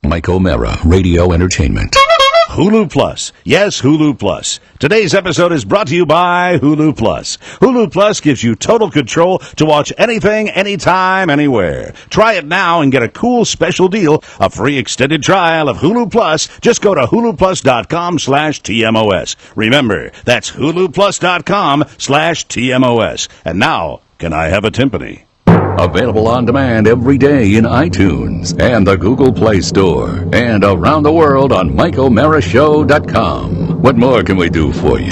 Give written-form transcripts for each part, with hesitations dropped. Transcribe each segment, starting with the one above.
Mike O'Mara, Radio Entertainment. Hulu Plus. Yes, Hulu Plus. Today's episode is brought to you by Hulu Plus. Hulu Plus gives you total control to watch anything, anytime, anywhere. Try it now and get a cool special deal, a free extended trial of Hulu Plus. Just go to huluplus.com/TMOS. Remember, that's huluplus.com/TMOS. And now, can I have a timpani? Available on demand every day in iTunes and the Google Play Store and around the world on MikeO'MaraShow.com. What more can we do for you?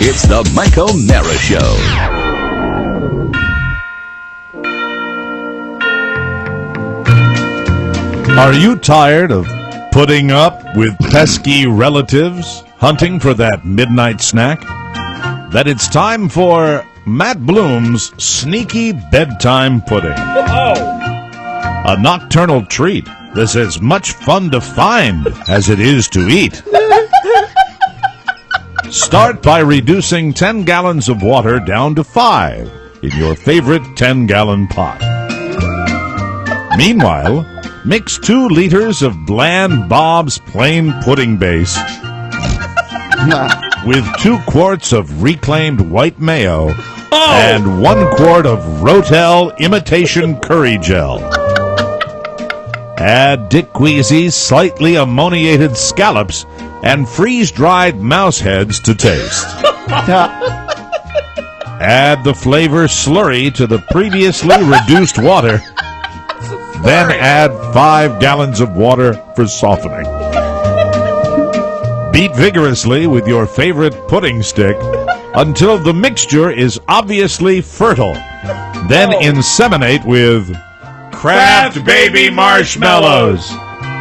It's the Mike O'Mara Show. Are you tired of putting up with pesky relatives hunting for that midnight snack? Then it's time for Matt Bloom's Sneaky Bedtime Pudding. A nocturnal treat that's as much fun to find as it is to eat. Start by reducing 10 gallons of water down to 5 in your favorite 10-gallon pot. Meanwhile, mix 2 liters of bland Bob's plain pudding base with 2 quarts of reclaimed white mayo and 1 quart of Rotel imitation curry gel. Add Dick Queasy's slightly ammoniated scallops and freeze-dried mouse heads to taste. Add the flavor slurry to the previously reduced water. Then add 5 gallons of water for softening. Beat vigorously with your favorite pudding stick until the mixture is obviously fertile. Then inseminate with Kraft Baby Marshmallows.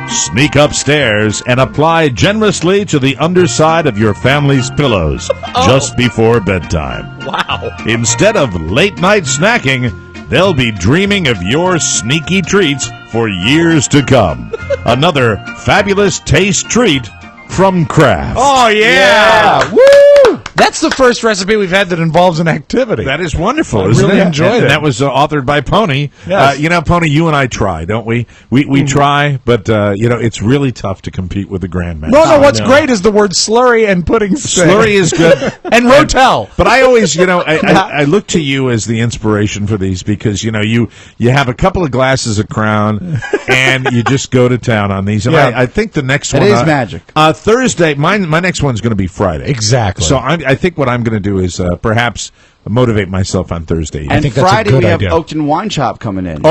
Sneak upstairs and apply generously to the underside of your family's pillows just before bedtime. Wow. Instead of late-night snacking, they'll be dreaming of your sneaky treats for years to come. Another fabulous taste treat from Kraft. Oh, yeah. Woo! That's the first recipe we've had that involves an activity. That is wonderful, I isn't really it? enjoyed And it. that was authored by Pony. Yes. Pony, you and I try, don't we? We try, but, it's really tough to compete with the Grandmaster. No, what's great is the word slurry and pudding stick. Slurry is good. And Rotel. But I always, I look to you as the inspiration for these because, you have a couple of glasses of Crown and you just go to town on these. And Yeah. I think the next It one... is magic. Thursday, my next one's going to be Friday. Exactly. So I think what I'm going to do is perhaps motivate myself on Thursday. And think that's a Friday good we have idea. Oakton Wine Shop coming in.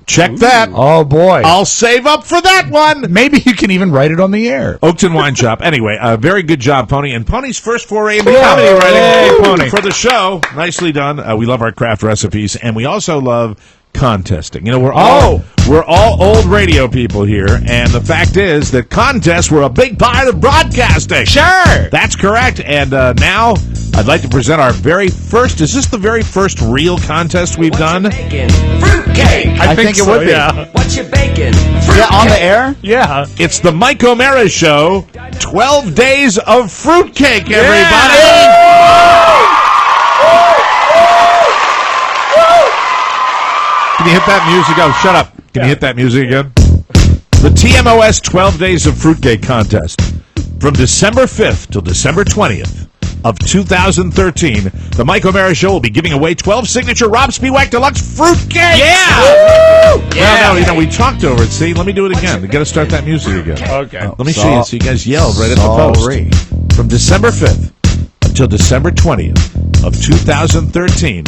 Check that. Oh, boy. I'll save up for that one. Maybe you can even write it on the air. Oakton Wine Shop. Anyway, very good job, Pony. And Pony's first foray into Yeah. comedy writing Hey, Pony. for the show. Nicely done. We love our craft recipes, and we also love contesting. We're all old radio people here, and the fact is that contests were a big part of broadcasting. Sure. That's correct. And now I'd like to present our very first. Is this the very first real contest we've done? Bacon? Fruitcake. I think it would be. Yeah. What's your bacon? Yeah, on the air? Yeah. It's the Mike O'Mara Show, 12 Days of Fruitcake, everybody! Can you hit that music? Oh, shut up. Can you hit that music again? The TMOS 12 Days of Fruitcake Contest. From December 5th till December 20th of 2013, the Mike O'Mara Show will be giving away 12 signature Rob Spiewak Deluxe Fruitcake! Yeah! No, we talked over it. See, let me do it again. We got to start that music again. Okay. Let me show you. So you guys yelled right at the post. Sorry. From December 5th until December 20th of 2013,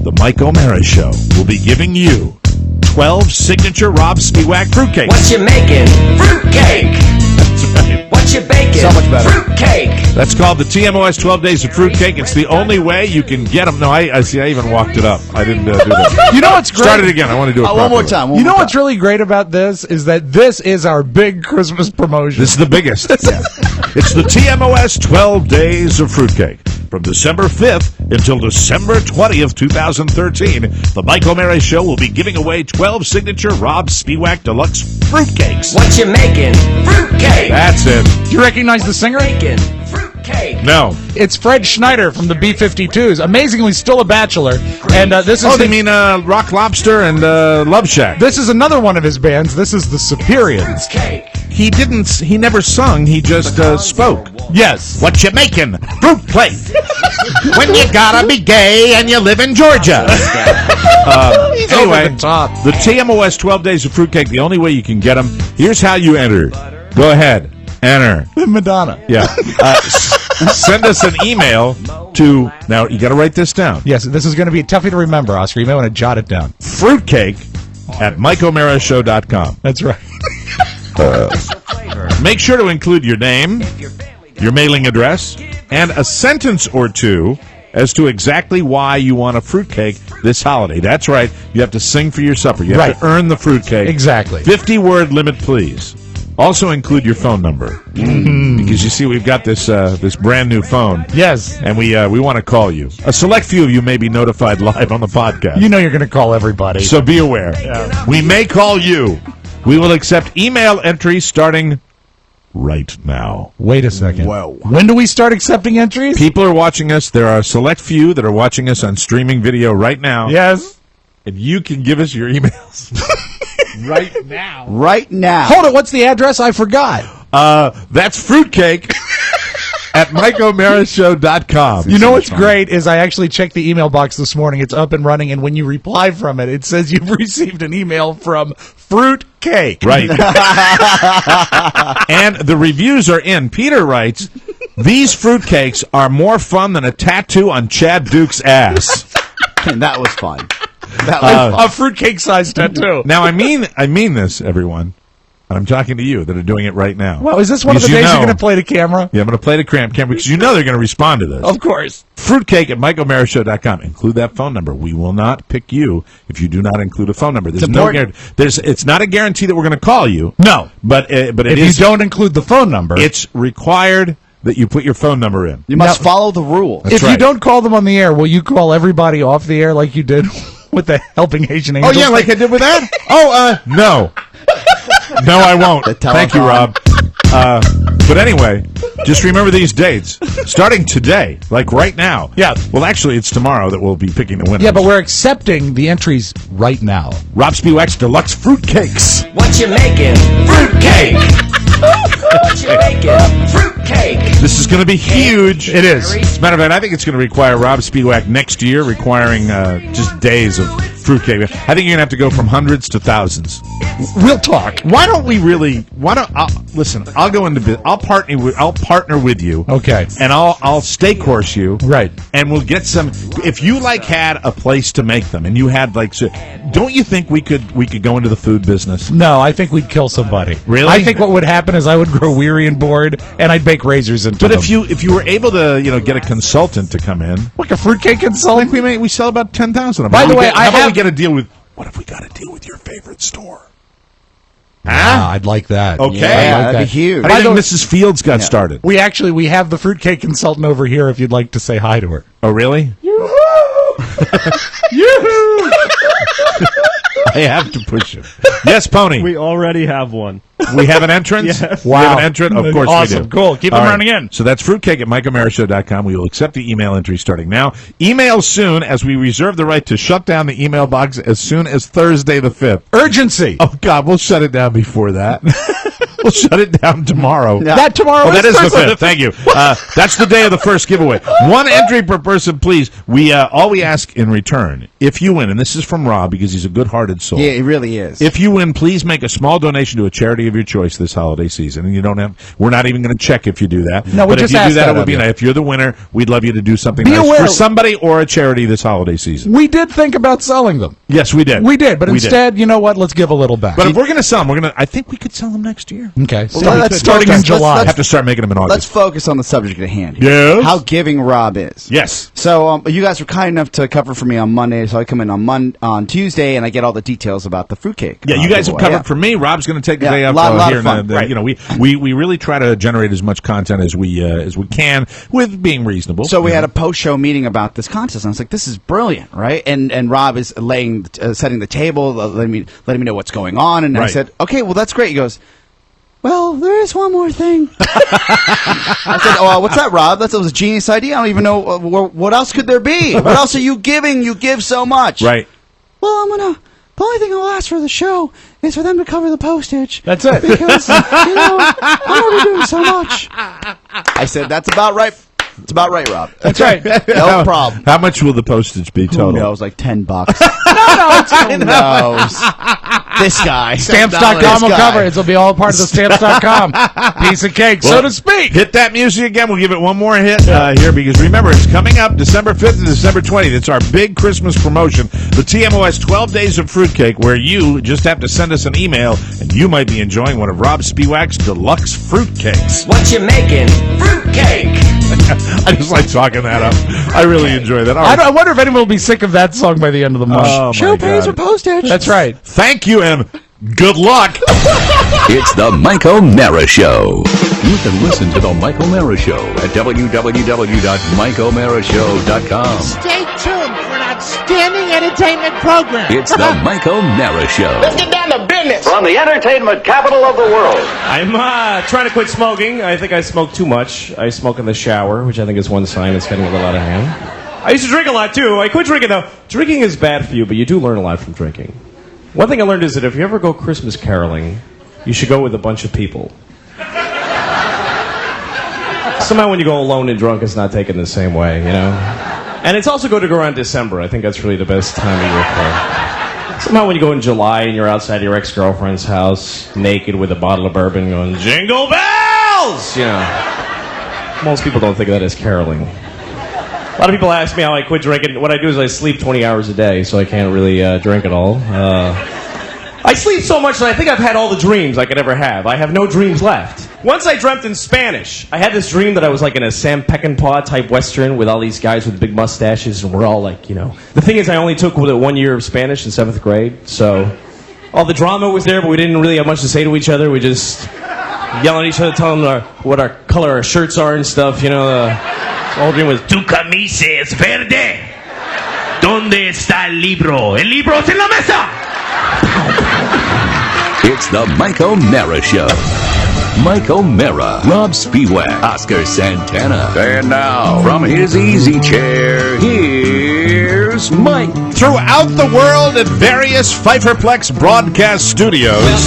the Mike O'Mara Show will be giving you 12 signature Rob Spiewak fruitcakes. What's your making? Fruitcake. That's right. What's your bacon? So much better. Fruitcake. That's called the TMOS 12 Days of Fruitcake. It's the only way you can get them. No, I see. I even walked it up. I didn't do that. You know what's great? Start it again. I want to do it One more properly. time. You know what's really great about this is that this is our big Christmas promotion. This is the biggest. It's the TMOS 12 Days of Fruitcake. From December 5th until December 20th, 2013, the Mike O'Mara Show will be giving away 12 signature Rob Spiewak Deluxe Fruitcakes. What you making? Fruitcake. That's it. Do you recognize the singer? Bacon. Fruitcake. Fruitcake. No. It's Fred Schneider from the B-52s. Amazingly, still a bachelor. And this is Oh, they mean Rock Lobster and Love Shack. this is another one of his bands. This is the Superiors. Cake. He never sung, he just spoke. Yes. What you making? Fruit plate. When you gotta be gay and you live in Georgia. Anyway, over the top. the TMOS 12 Days of Fruitcake, the only way you can get them, here's how you enter. Go ahead. Enter. Madonna. Yeah. Send us an email to, now you got to write this down, Yes, this is going to be tough to remember, Oscar. You may want to jot it down. fruitcake@MikeO'MaraShow.com. That's right. Make sure to include your name, your mailing address, and a sentence or two as to exactly why you want a fruitcake this holiday. That's right. You have to sing for your supper. You have to earn the fruitcake. Exactly. 50-word limit, please. Also include your phone number. Because you see, we've got this this brand new phone. Yes. And we want to call you. A select few of you may be notified live on the podcast. You know you're going to call everybody. So be aware. Yeah. We may call you. We will accept email entries starting right now. Wait a second. Whoa. When do we start accepting entries? People are watching us. There are a select few that are watching us on streaming video right now. Yes. And you can give us your emails right now. Right now. Hold it. What's the address? I forgot. That's fruitcake at MikeO'MaraShow.com. You know what's great is I actually checked the email box this morning. It's up and running, and when you reply from it, it says you've received an email from Fruitcake. Right. And the reviews are in. Peter writes, these fruitcakes are more fun than a tattoo on Chad Duke's ass. And that was fun. That was fun. A fruitcake-sized tattoo. Now, I mean this, everyone. And I'm talking to you that are doing it right now. Well, is this one of the Because days you're going to play the camera? Yeah, I'm going to play the camera because you know they're going to respond to this. Of course. Fruitcake at MikeO'MaraShow.com. Include that phone number. We will not pick you if you do not include a phone number. There's no guarantee. It's not a guarantee that we're going to call you. No. But it If is. you don't include the phone number, It's required that you put your phone number in. You must follow the rules. That's if you right. don't call them on the air, will you call everybody off the air like you did with the Helping Asian Angels? Oh, yeah, like I did with that? No. No, I won't. Thank you, Rob. But anyway, just remember these dates. Starting today, like right now. Yeah. Well, actually, it's tomorrow that we'll be picking the winners. Yeah, but we're accepting the entries right now. Rob Spiewak's Deluxe Fruitcakes. What you making? Fruitcake. What you making? Fruitcake. This is going to be huge. It is. As a matter of fact, I think it's going to require Rob Spiewak next year, requiring just days of fruitcake. I think you're going to have to go from hundreds to thousands. We'll talk. Why don't we really? Listen? I'll go into. I'll partner with you. Okay. And I'll steak horse you. Right. And we'll get some. If you had a place to make them, and you had don't you think we could go into the food business? No, I think we'd kill somebody. Really? I think what would happen is I would grow weary and bored, and I'd bake razors into But them. if you were able to get a consultant to come in, like a fruitcake I consultant, think we sell about 10,000 of them. By the way, how about we have- get a deal with? What if we got a deal with your favorite store? I'd like that. Okay. Yeah, that'd okay. be huge. How do you think Mrs. Fields got started? We have the fruitcake consultant over here if you'd like to say hi to her. Oh, really? I have to push him. Yes, Pony. We already have one. We have an entrance? Yes. We have an entrant? Of course Awesome. we do. Cool. Keep All them right. running in. So that's fruitcake at MikeO'MaraShow.com. We will accept the email entry starting now. Email soon, as we reserve the right to shut down the email box as soon as Thursday the 5th. Urgency. Oh, God, we'll shut it down before that. We'll shut it down tomorrow. That tomorrow Oh, that is the Thursday. 5th. Thank you. That's the day of the first giveaway. One entry per person, please. All we ask in return, if you win, and this is from Rob because he's a good-hearted soul. Yeah, it really is. If you win, please make a small donation to a charity of your choice this holiday season. And you don't have. We're not even going to check if you do that. No, we but just if you do asked that, that it would of be you. nice. If you're the winner, we'd love you to do something Be nice aware- for somebody or a charity this holiday season. We did think about selling them. Yes, we did. We did, but We did. instead, you know what? Let's give a little back. But if we're going to sell them, I think we could sell them next year. okay. Well, let's starting focus- in July. let's- Have to start making them in Let's August. focus on the subject at hand here. Yes? How giving Rob is. Yes. So you guys were kind enough to cover for me on Monday, so I come in on Tuesday and I get all the details about the fruitcake. Yeah, you guys have giveaway. covered Yeah. for me. Rob's going to take the Yeah, day off lot here. of fun. Right. We really try to generate as much content as we can with being reasonable. So we had a post-show meeting about this contest, and I was like, "This is brilliant, right?" And Rob is setting the table, letting me know what's going on, and I Right. said, "Okay, well that's great." He goes, well, there is one more thing. I said, oh, what's that, Rob? That was a genius idea. I don't even know what else could there be. What else are you giving? You give so much. Right. Well, the only thing I'll ask for the show is for them to cover the postage. That's it. Because, I'm already doing so much. I said, that's about right. It's about right, Rob. That's right. No problem. How much will the postage be total? Who knows? Like $10. Who knows? This guy. Stamps.com will cover it. It'll be all part of the Stamps.com piece of cake, so to speak. Hit that music again. We'll give it one more hit here because remember, it's coming up December 5th and December 20th. It's our big Christmas promotion, the TMOS 12 Days of Fruitcake, where you just have to send us an email and you might be enjoying one of Rob Spiewak's deluxe fruitcakes. What you making? Fruitcake. I just like talking that up. I really enjoy that. I wonder if anyone will be sick of that song by the end of the month. Oh, Show pays for postage. That's right. Thank you and good luck. It's the Mike O'Mara Show. You can listen to the Mike O'Mara Show at www.mikeomarashow.com. Stay tuned for an outstanding entertainment program. It's the Mike O'Mara Show. Let's get down to business. From the entertainment capital of the world. I'm trying to quit smoking. I think I smoke too much. I smoke in the shower, which I think is one sign it's getting a little out of hand. I used to drink a lot, too. I quit drinking, though. Drinking is bad for you, but you do learn a lot from drinking. One thing I learned is that if you ever go Christmas caroling, you should go with a bunch of people. Somehow when you go alone and drunk, it's not taken the same way, you know? And it's also good to go around December. I think that's really the best time of year for it. Somehow when you go in July and you're outside your ex-girlfriend's house, naked with a bottle of bourbon going, jingle bells! You know, most people don't think of that as caroling. A lot of people ask me how I quit drinking. What I do is I sleep 20 hours a day, so I can't really drink at all. I sleep so much that I think I've had all the dreams I could ever have. I have no dreams left. Once I dreamt in Spanish. I had this dream that I was like in a Sam Peckinpah type Western with all these guys with big mustaches, and we're all like, you know. The thing is, I only took 1 year of Spanish in 7th grade, so all the drama was there, but we didn't really have much to say to each other. We just yell at each other, tell them what our color our shirts are and stuff, you know. The whole dream was, tu camisa es verde. ¿Dónde está el libro? El libro está en la mesa. It's the Mike O'Mara Show. Mike O'Mara, Rob Spiewak, Oscar Santana. And now, from his easy chair, here's Mike. Throughout the world at various Pfeifferplex broadcast studios,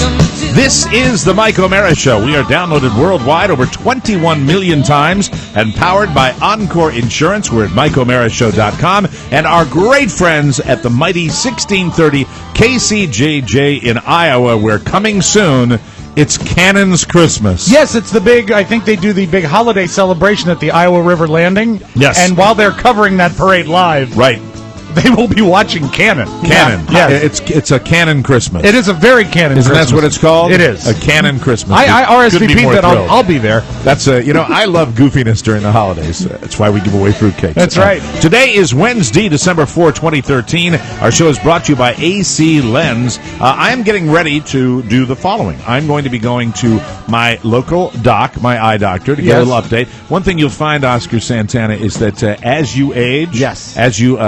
this is the Mike O'Mara Show. We are downloaded worldwide over 21 million times and powered by Encore Insurance. We're at MikeO'MaraShow.com and our great friends at the mighty 1630 KCJJ in Iowa. We're coming soon. It's Cannon's Christmas. Yes, it's the big, I think they do the big holiday celebration at the Iowa River Landing. Yes. And while they're covering that parade live, Right. they will be watching Cannon. Cannon. Yeah. Yes. It's a Cannon Christmas. It is a very Cannon Isn't Christmas. that what it's called? It is. A Cannon Christmas. I Couldn't be RSVP'd more that thrilled. I'll be there. That's I love goofiness during the holidays. That's why we give away fruitcakes. That's right. Today is Wednesday, December 4, 2013. Our show is brought to you by AC Lens. I am getting ready to do the following. I'm going to be going to my local doc, my eye doctor, to get a little update. One thing you'll find, Oscar Santana, is that as you age, as you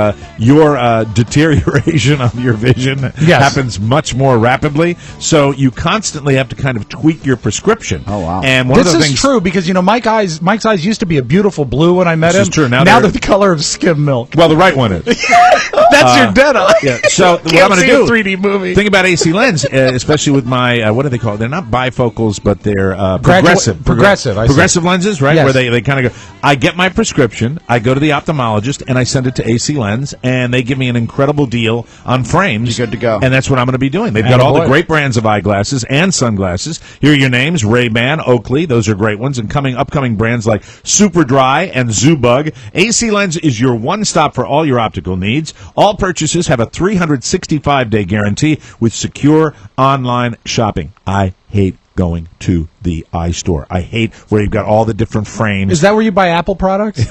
your deterioration of your vision happens much more rapidly. So you constantly have to kind of tweak your prescription. Oh, wow. And one This of the is things true because, Mike's eyes used to be a beautiful blue when I met This him. is true. Now they're they're the color of skim milk. Well, the right one is. That's your dead eye. Yeah. So what I'm Can't going to see do? a 3D movie. Think about AC Lens, especially with my what do they call it? They're not bifocals, but they're progressive. Progressive. I see. Progressive lenses, right? Yes. Where they kind of go. I get my prescription, I go to the ophthalmologist, and I send it to AC Lens, and they give me an incredible deal on frames. You're good to go. And that's what I'm going to be doing. They've got all the Attaboy. great brands of eyeglasses and sunglasses. Here are your names: Ray-Ban, Oakley. Those are great ones. And upcoming brands like Superdry and Zubug. AC Lens is your one-stop for all your optical needs. All purchases have a 365-day guarantee with secure online shopping. I hate going to the eye store. I hate where you've got all the different frames. Is that where you buy Apple products?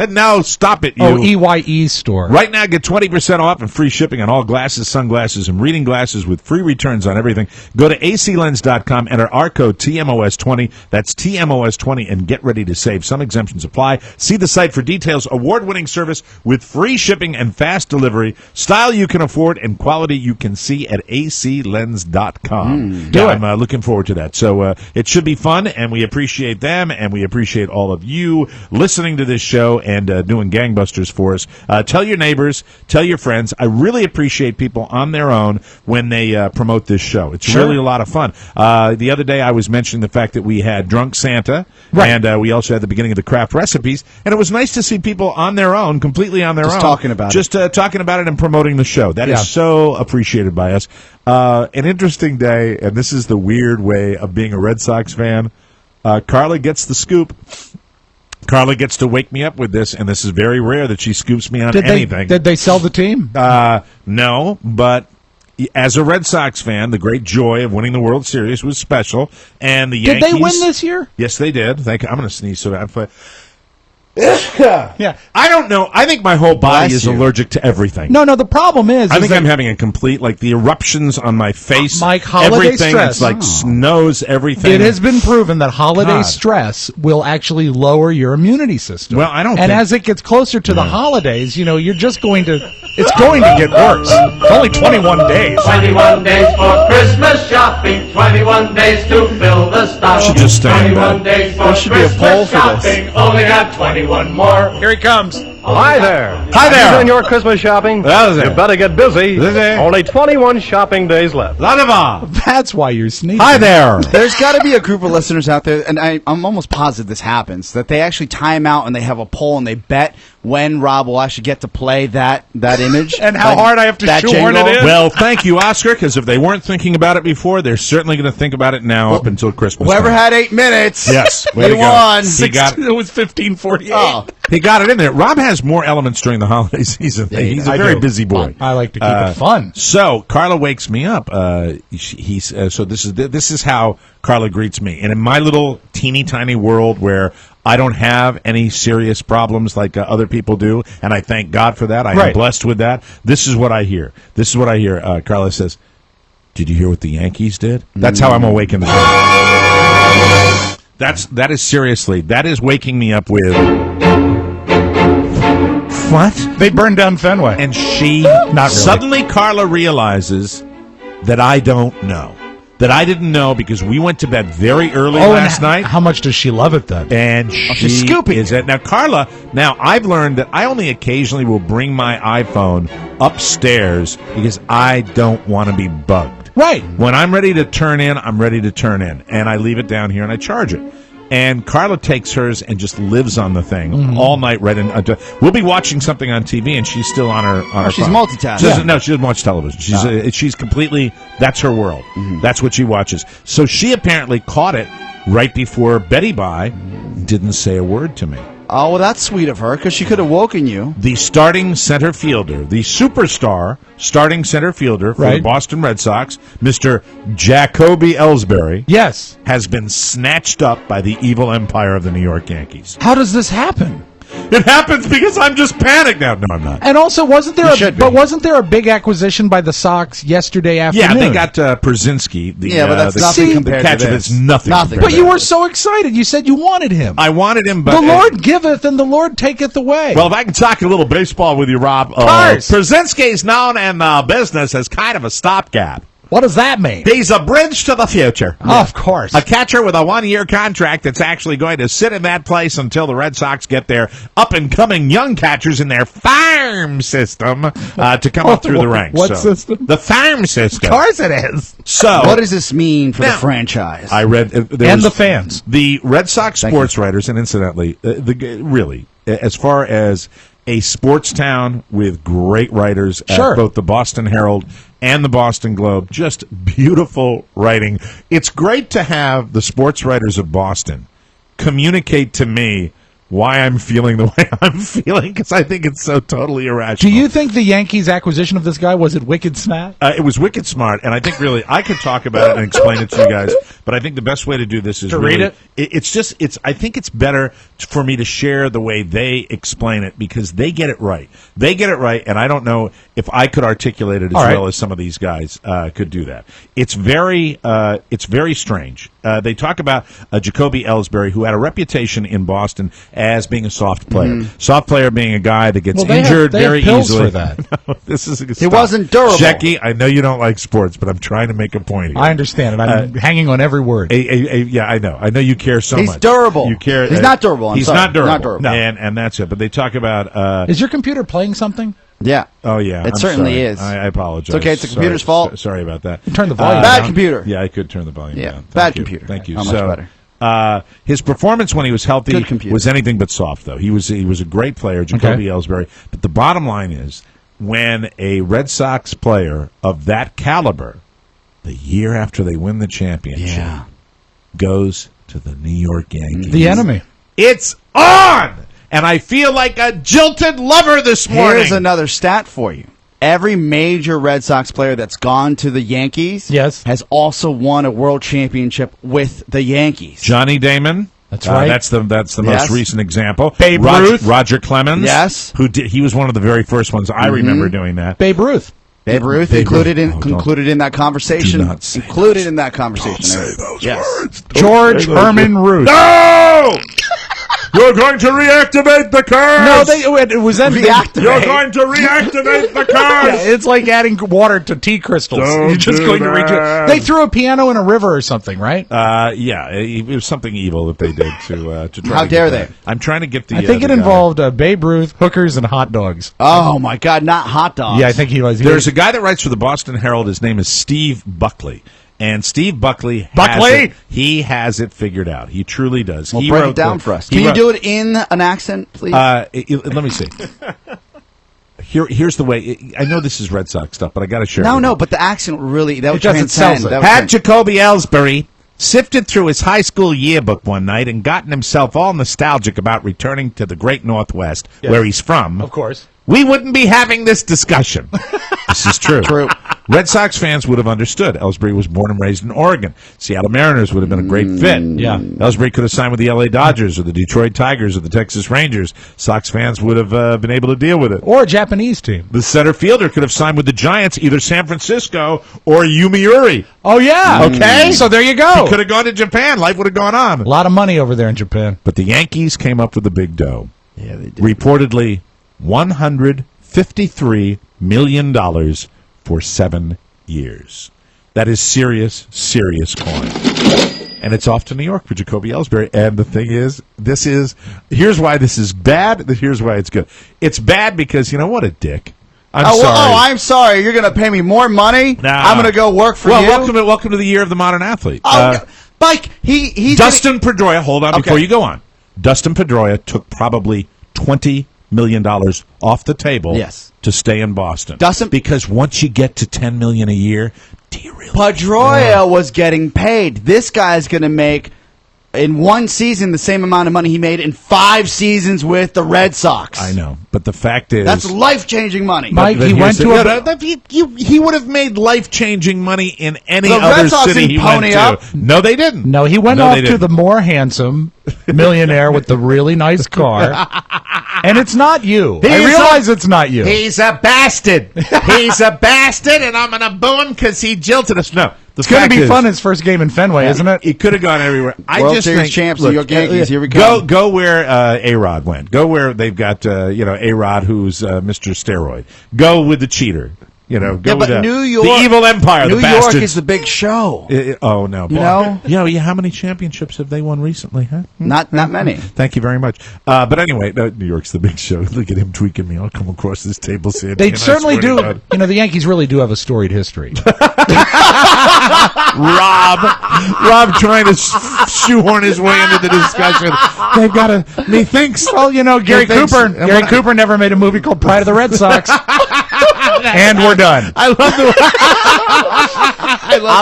No, stop it, you. Oh, EYE store. Right now, get 20% off and free shipping on all glasses, sunglasses, and reading glasses with free returns on everything. Go to aclens.com, enter our code TMOS20. That's TMOS20, and get ready to save. Some exemptions apply. See the site for details. Award-winning service with free shipping and fast delivery. Style you can afford and quality you can see at aclens.com. Do it. I'm looking forward to that. So it should be fun, and we appreciate them, and we appreciate all of you listening to this show and doing gangbusters for us. Tell your neighbors, tell your friends. I really appreciate people on their own when they promote this show. It's really a lot of fun. The other day I was mentioning the fact that we had Drunk Santa, and we also had the beginning of the craft recipes, and it was nice to see people on their own, completely on their own. Talking about it. Talking about it and promoting the show. That is so appreciated by us. An interesting day, and this is the weird way of being a Red Sox fan. Carla gets the scoop. Carla gets to wake me up with this, and this is very rare that she scoops me on anything. Did they sell the team? No, but as a Red Sox fan, the great joy of winning the World Series was special. And the Yankees, did they win this year? Yes, they did. I'm going to sneeze so bad. Yeah, I don't know. I think my whole body is allergic to everything. No. The problem is, I think I'm having a complete, like, the eruptions on my face. Mike, holiday everything. stress. It's like snows, everything. It has been proven that holiday stress will actually lower your immunity system. Well, I don't. And as it gets closer to the holidays, you're just going to. It's going to get worse. It's only 21 days. 21 days for Christmas shopping. 21 days to fill the stock. Should just stay in 21 bed. days for Christmas shopping. Only got 21 more. Here he comes. Hi there. Hi there. You doing your Christmas shopping? You better get busy. Only 21 shopping days left. That's why you're sneezing. Hi there. There's got to be a group of listeners out there, and I'm almost positive this happens, that they actually time out and they have a poll and they bet when Rob will actually get to play that image. And how hard I have to shoehorn it in. Well, thank you, Oscar, because if they weren't thinking about it before, they're certainly going to think about it now up until Christmas. Whoever time. had 8 minutes. Yes. They won. He got, it was 15:48. Oh. he got it in there. Rob has more elements during the holiday season. He's a very busy boy. I like to keep it fun. So Carla wakes me up. So this is how Carla greets me. And in my little teeny tiny world where I don't have any serious problems like other people do, and I thank God for that. I am blessed with that. This is what I hear. Carla says, "Did you hear what the Yankees did?" That's how I'm awake in the day. That is seriously. That is waking me up with. What? They burned down Fenway. And she Not really. Suddenly Carla realizes that I don't know. That I didn't know because we went to bed very early last night. How much does she love it then? And she's scooping is it. Now, Carla, I've learned that I only occasionally will bring my iPhone upstairs because I don't want to be bugged. Right. When I'm ready to turn in, I'm ready to turn in. And I leave it down here and I charge it. And Carla takes hers and just lives on the thing all night. We'll be watching something on TV, and she's still on her. She's phone. multitasking. No, she doesn't watch television. She's completely. That's her world. That's what she watches. So she apparently caught it right before Betty Bye. Didn't say a word to me. Oh, well, that's sweet of her, because she could have woken you. The starting center fielder, the superstar starting center fielder for the Boston Red Sox, Mr. Jacoby Ellsbury, has been snatched up by the evil empire of the New York Yankees. How does this happen? It happens because I'm just panicked now. No, I'm not. And also, wasn't there a big acquisition by the Sox yesterday afternoon? Yeah, they got Przinsky. But that's nothing compared to this. That's nothing. But you were so excited. You said you wanted him. I wanted him, but the Lord giveth and the Lord taketh away. Well, if I can talk a little baseball with you, Rob, Przinsky is known in business as kind of a stopgap. What does that mean? He's a bridge to the future. Yeah. Of course. A catcher with a one-year contract that's actually going to sit in that place until the Red Sox get their up-and-coming young catchers in their farm system to come up through the ranks. What system? The farm system. Of course it is. So, what does this mean for the franchise? I read... and the fans. The Red Sox sports writers, and incidentally, really, as far as a sports town with great writers at both the Boston Herald and the Boston Globe, just beautiful writing. It's great to have the sports writers of Boston communicate to me why I'm feeling the way I'm feeling, because I think it's so totally irrational. Do you think the Yankees' acquisition of this guy, was it wicked smart? It was wicked smart, and I think really I could talk about it and explain it to you guys, but I think the best way to do this is to really, read it? I think it's better for me to share the way they explain it, because they get it right. They get it right, and I don't know if I could articulate it as well as some of these guys could do that. It's very strange. They talk about Jacoby Ellsbury, who had a reputation in Boston as being a soft player. Soft player being a guy that gets They injured have very pills easily. for that. No, this is He wasn't durable. Jackie, I know you don't like sports, but I'm trying to make a point here. I understand it. I'm hanging on every word. Yeah, I know. I know you care so much. He's durable. You care. He's not durable. He's sorry. not durable. Not durable. No. And that's it. But they talk about. Is your computer playing something? Yeah. Oh yeah, It I'm certainly sorry. is. I apologize. It's okay. It's the computer's fault. Sorry about that. Turn the volume Bad down. computer. Yeah, I could turn the volume Yeah, down. bad Thank you. computer. Thank you. How much better? His performance when he was healthy Good computer. was anything but soft, though. He was a great player, Jacoby Ellsbury. But the bottom line is, when a Red Sox player of that caliber, the year after they win the championship, goes to the New York Yankees, The enemy. it's on! And I feel like a jilted lover this morning. Here's another stat for you. Every major Red Sox player that's gone to the Yankees has also won a world championship with the Yankees. Johnny Damon. That's right. That's the most recent example. Babe Ruth. Roger Clemens. Yes. He was one of the very first ones I remember doing that. Babe Ruth. Babe Ruth included in that conversation. Do not say Included in that conversation. Don't say those words. George Herman Ruth. No! You're going to reactivate the curse! No, it was then. You're going to reactivate the curse! Yeah, it's like adding water to tea crystals. Don't You're just do going to redo that. it. They threw a piano in a river or something, right? Yeah, it was something evil that they did to try How to dare get that. they? I'm trying to get the. I think it the guy. involved Babe Ruth, hookers, and hot dogs. Oh, my God, not hot dogs. Yeah, I think he was. There's a guy that writes for the Boston Herald. His name is Steve Buckley. And Steve Buckley has it figured out. He truly does. Well, he break wrote it down for us. he Can you wrote- do it in an accent, please? Let me see. Here's the way. I know this is Red Sox stuff, but I got to share. No, but the accent really, that would doesn't transcend. sell it. That would Had Jacoby Ellsbury sifted through his high school yearbook one night and gotten himself all nostalgic about returning to the great Northwest, where he's from, Of course. we wouldn't be having this discussion. This is true. True. Red Sox fans would have understood. Ellsbury was born and raised in Oregon. Seattle Mariners would have been a great fit. Yeah. Ellsbury could have signed with the L.A. Dodgers or the Detroit Tigers or the Texas Rangers. Sox fans would have been able to deal with it. Or a Japanese team. The center fielder could have signed with the Giants, either San Francisco or Yomiuri. Oh, yeah. Okay. So there you go. He could have gone to Japan. Life would have gone on. A lot of money over there in Japan. But the Yankees came up with the big dough. Yeah, they did. Reportedly $153 million for 7 years. That is serious coin. And it's off to New York for Jacoby Ellsbury. And the thing is, here's why this is bad, here's why it's good. It's bad because, you know what a dick. I'm sorry. I'm sorry. You're going to pay me more money? Nah. I'm going to go work for you? Welcome to the year of the modern athlete. Mike, he's Dustin Pedroia, hold on before you go on. Dustin Pedroia took probably $20 million off the table to stay in Boston. Because once you get to $10 million a year, do you really? Pedroia was getting paid. This guy's going to make in one season the same amount of money he made in 5 seasons with the Red Sox. I know, but the fact is, that's life-changing money. Mike, he went to he would have made life-changing money in any The other Red Sox city didn't he went pony to. up. No, they didn't. No, he went No, off they to didn't. the more handsome millionaire with the really nice car. And it's not you. I realize it's not you. He's a bastard. He's a bastard, and I'm going to boo him because he jilted us. No. It's going to be fun his first game in Fenway, isn't it? He could have gone everywhere. World Series champs, New York Yankees. Here we go. Go where A-Rod went. Go where they've got A-Rod, who's Mr. Steroid. Go with the cheater. Go with New York, the evil empire. New the York bastards. is the big show. Oh no! How many championships have they won recently? Huh? Not many. Thank you very much. But anyway, New York's the big show. Look at him tweaking me. I'll come across this table, saying They certainly do. The Yankees really do have a storied history. Rob trying to shoehorn his way into the discussion. They've got to. Methinks. Well, Gary Cooper never made a movie called Pride of the Red Sox. And we're done. I love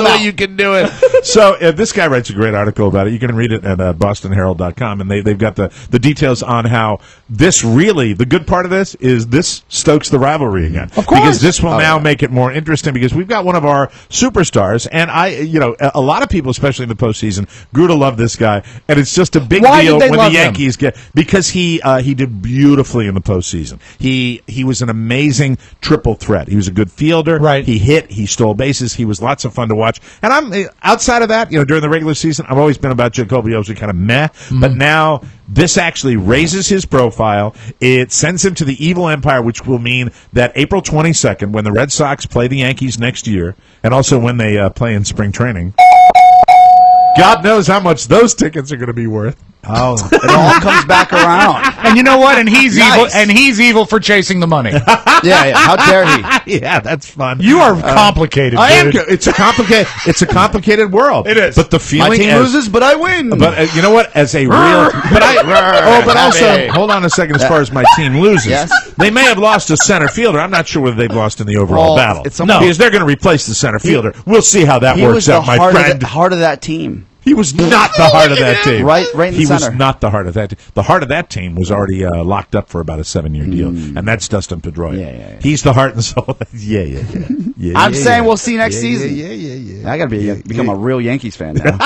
the way you can do it. So this guy writes a great article about it. You can read it at bostonherald.com, and they've got the details on how this really, the good part of this is this stokes the rivalry again. Of course. Because this will now make it more interesting because we've got one of our superstars, and a lot of people, especially in the postseason, grew to love this guy, and it's just a big deal when the Yankees because he did beautifully in the postseason. He was an amazing triple threat. He was a good fielder. Right. He hit. He stole bases. He was lots of fun to watch. And I'm outside of that, during the regular season, I've always been about Jacoby Ellsbury, kind of meh. But now this actually raises his profile. It sends him to the evil empire, which will mean that April 22nd, when the Red Sox play the Yankees next year, and also when they play in spring training, God knows how much those tickets are going to be worth. Oh, it all comes back around. And you know what? And he's evil. And he's evil for chasing the money. Yeah. How dare he? Yeah, that's fun. You are complicated. I am. Dude. It's a complicated world. It is. But the feeling My team loses, but I win. But you know what? As a real, but also, hold on a second. As far as my team loses, Yes. They may have lost a center fielder. I'm not sure whether they've lost in the overall battle. Because they're going to replace the center fielder. We'll see how that works out, my friend. Heart of that team. He was not the heart of that team. Right in the center. He was not the heart of that team. The heart of that team was already locked up for about a 7-year deal, and that's Dustin Pedroia. Yeah. He's the heart and soul. Yeah. I'm saying we'll see next season. Yeah. I got to become a real Yankees fan now.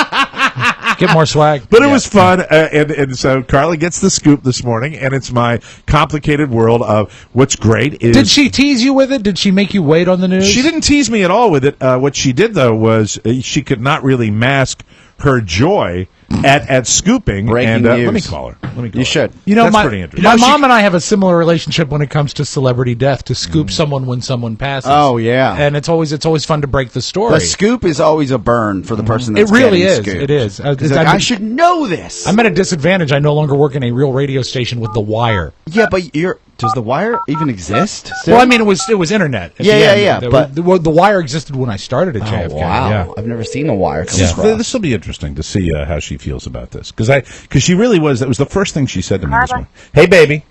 Get more swag. But it was fun, and so Carla gets the scoop this morning, and it's my complicated world of what's great is... Did she tease you with it? Did she make you wait on the news? She didn't tease me at all with it. What she did, though, was she could not really mask her joy at scooping. Breaking news. Let me call her. You should. That's pretty interesting. My mom and I have a similar relationship when it comes to celebrity death, to scoop someone when someone passes. Oh, yeah. And it's always fun to break the story. The scoop is always a burn for the person that's It really getting is. scooped. It is. I should know this. I'm at a disadvantage. I no longer work in a real radio station with The Wire. Yeah, but does The Wire even exist? Still? Well, I mean, it was internet. Yeah. But The Wire existed when I started at JFK. Wow. Yeah. I've never seen The Wire come across. This will be interesting to see how she feels about this. Because she really was. That was the first thing she said to me this morning. Hey, baby.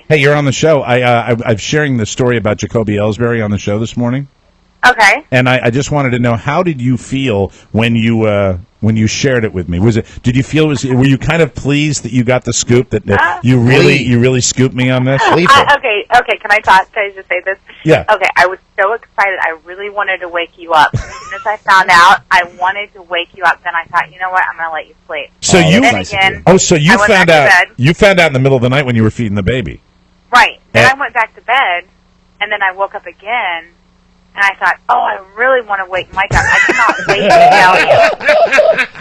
Hey, you're on the show. I'm sharing the story about Jacoby Ellsbury on the show this morning. Okay. And I just wanted to know, how did you feel when you shared it with me? Did you feel were you kind of pleased that you got the scoop, that you really scooped me on this? Okay. Can I talk? Can I just say this? Yeah. Okay. I was so excited. I really wanted to wake you up. As soon as I found out, I wanted to wake you up. Then I thought, you know what? I'm going to let you sleep. So you found out. You found out in the middle of the night when you were feeding the baby. Right. Then I went back to bed, and then I woke up again. And I thought, I really want to wake Mike up. I cannot wait to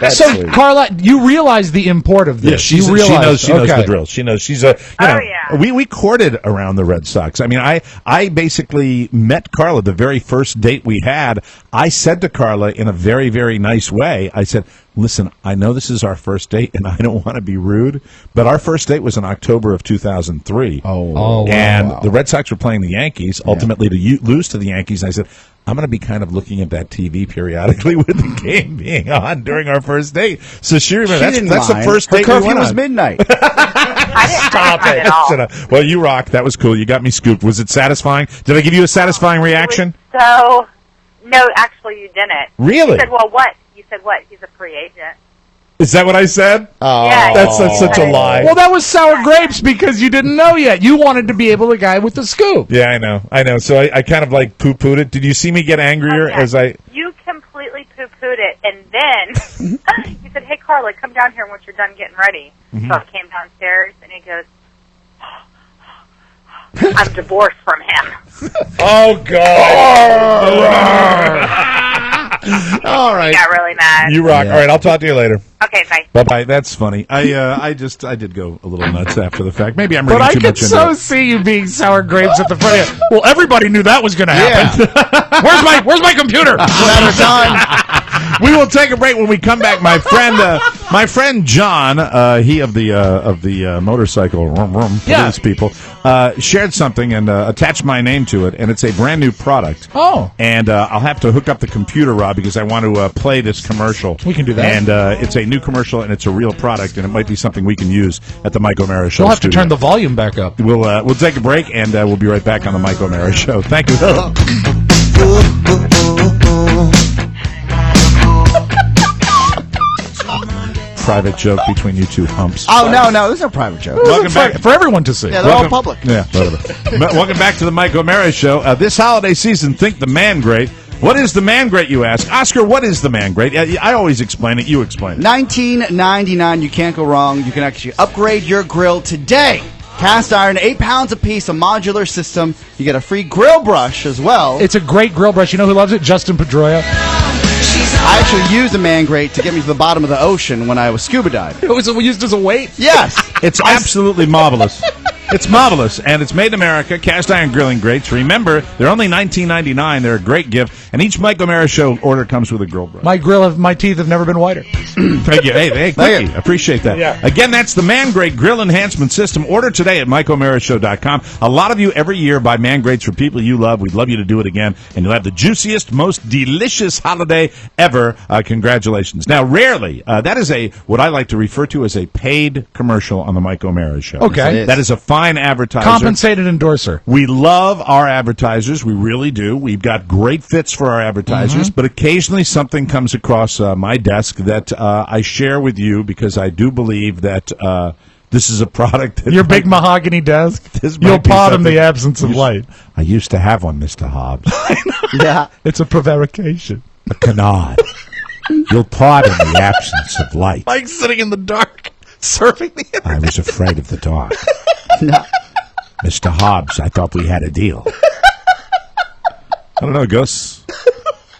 tell you. So, Carla, you realize the import of this. Yeah, she knows the drill. She knows she's we courted around the Red Sox. I mean, I basically met Carla the very first date we had. I said to Carla in a very, very nice way, I said, listen, I know this is our first date, and I don't want to be rude, but our first date was in October of 2003. And the Red Sox were playing the Yankees, ultimately to lose to the Yankees. And I said, I'm going to be kind of looking at that TV periodically with the game being on during our first date. So she remembered, that's the first date we went on. Her curfew was midnight. Stop it. Well, you rocked. That was cool. You got me scooped. Was it satisfying? Did I give you a satisfying reaction? No, actually you didn't. Really? You said, well, what? You said what? He's a free agent. Is that what I said? Oh, yeah, that's such a lie. Well, that was sour grapes because you didn't know yet. You wanted to be able to guy with the scoop. Yeah, I know. So I kind of like poo-pooed it. Did you see me get angrier as I... You completely poo-pooed it, and then you said, hey, Carla, come down here once you're done getting ready. So I came downstairs, and he goes, I'm divorced from him. Oh, God. All right. He got really mad. You rock. Yeah. All right, I'll talk to you later. Okay, bye. Bye-bye. That's funny. I did go a little nuts after the fact. Maybe I'm reading too much into it. But I could see you being sour grapes at the front of it. Well, everybody knew that was going to happen. Yeah. Where's my computer? We will take a break. When we come back, my friend John, he of the motorcycle police people, shared something and attached my name to it, and it's a brand new product. Oh. And I'll have to hook up the computer, Rob, because I want to play this commercial. We can do that. And it's a new commercial, and it's a real product, and it might be something we can use at the Mike O'Mara Show. We'll have to turn the volume back up. We'll take a break, and we'll be right back on the Mike O'Mara Show. Thank you. Private joke between you two humps. Oh, no, there's no private joke. Welcome back. For everyone to see. Yeah, they're all public. Yeah, welcome back to the Mike O'Mara Show. This holiday season, think the man great. What is the man great, you ask? Oscar, what is the man great? I always explain it. You explain it. $19.99. You can't go wrong. You can actually upgrade your grill today. Cast iron, 8 pounds a piece, a modular system. You get a free grill brush as well. It's a great grill brush. You know who loves it? Justin Pedroia. I actually used a man grate to get me to the bottom of the ocean when I was scuba diving. It was used as a weight? Yes. It's absolutely marvelous. It's marvelous, and it's made in America. Cast iron grilling grates. Remember, they're only $19.99. They're a great gift, and each Mike O'Mara Show order comes with a grill brush. My teeth have never been whiter. Thank you. Hey, Quickie. Appreciate that. Yeah. Again, that's the Man Grate Grill Enhancement System. Order today at MikeO'MaraShow.com. A lot of you every year buy Man Grates for people you love. We'd love you to do it again, and you'll have the juiciest, most delicious holiday ever. Congratulations. Now, rarely, that is what I like to refer to as a paid commercial on the Mike O'Mara Show. Okay. That is a fine advertiser. Compensated endorser. We love our advertisers. We really do. We've got great fits for our advertisers, but occasionally something comes across my desk that I share with you because I do believe that this is a product that... Your big mahogany desk? You'll pot in the absence of light. I used to have one, Mr. Hobbs. Yeah. It's a prevarication. A canard. You'll pot in the absence of light. Like sitting in the dark, surfing the internet. I was afraid of the dark. No. Mr. Hobbs, I thought we had a deal. I don't know, Gus.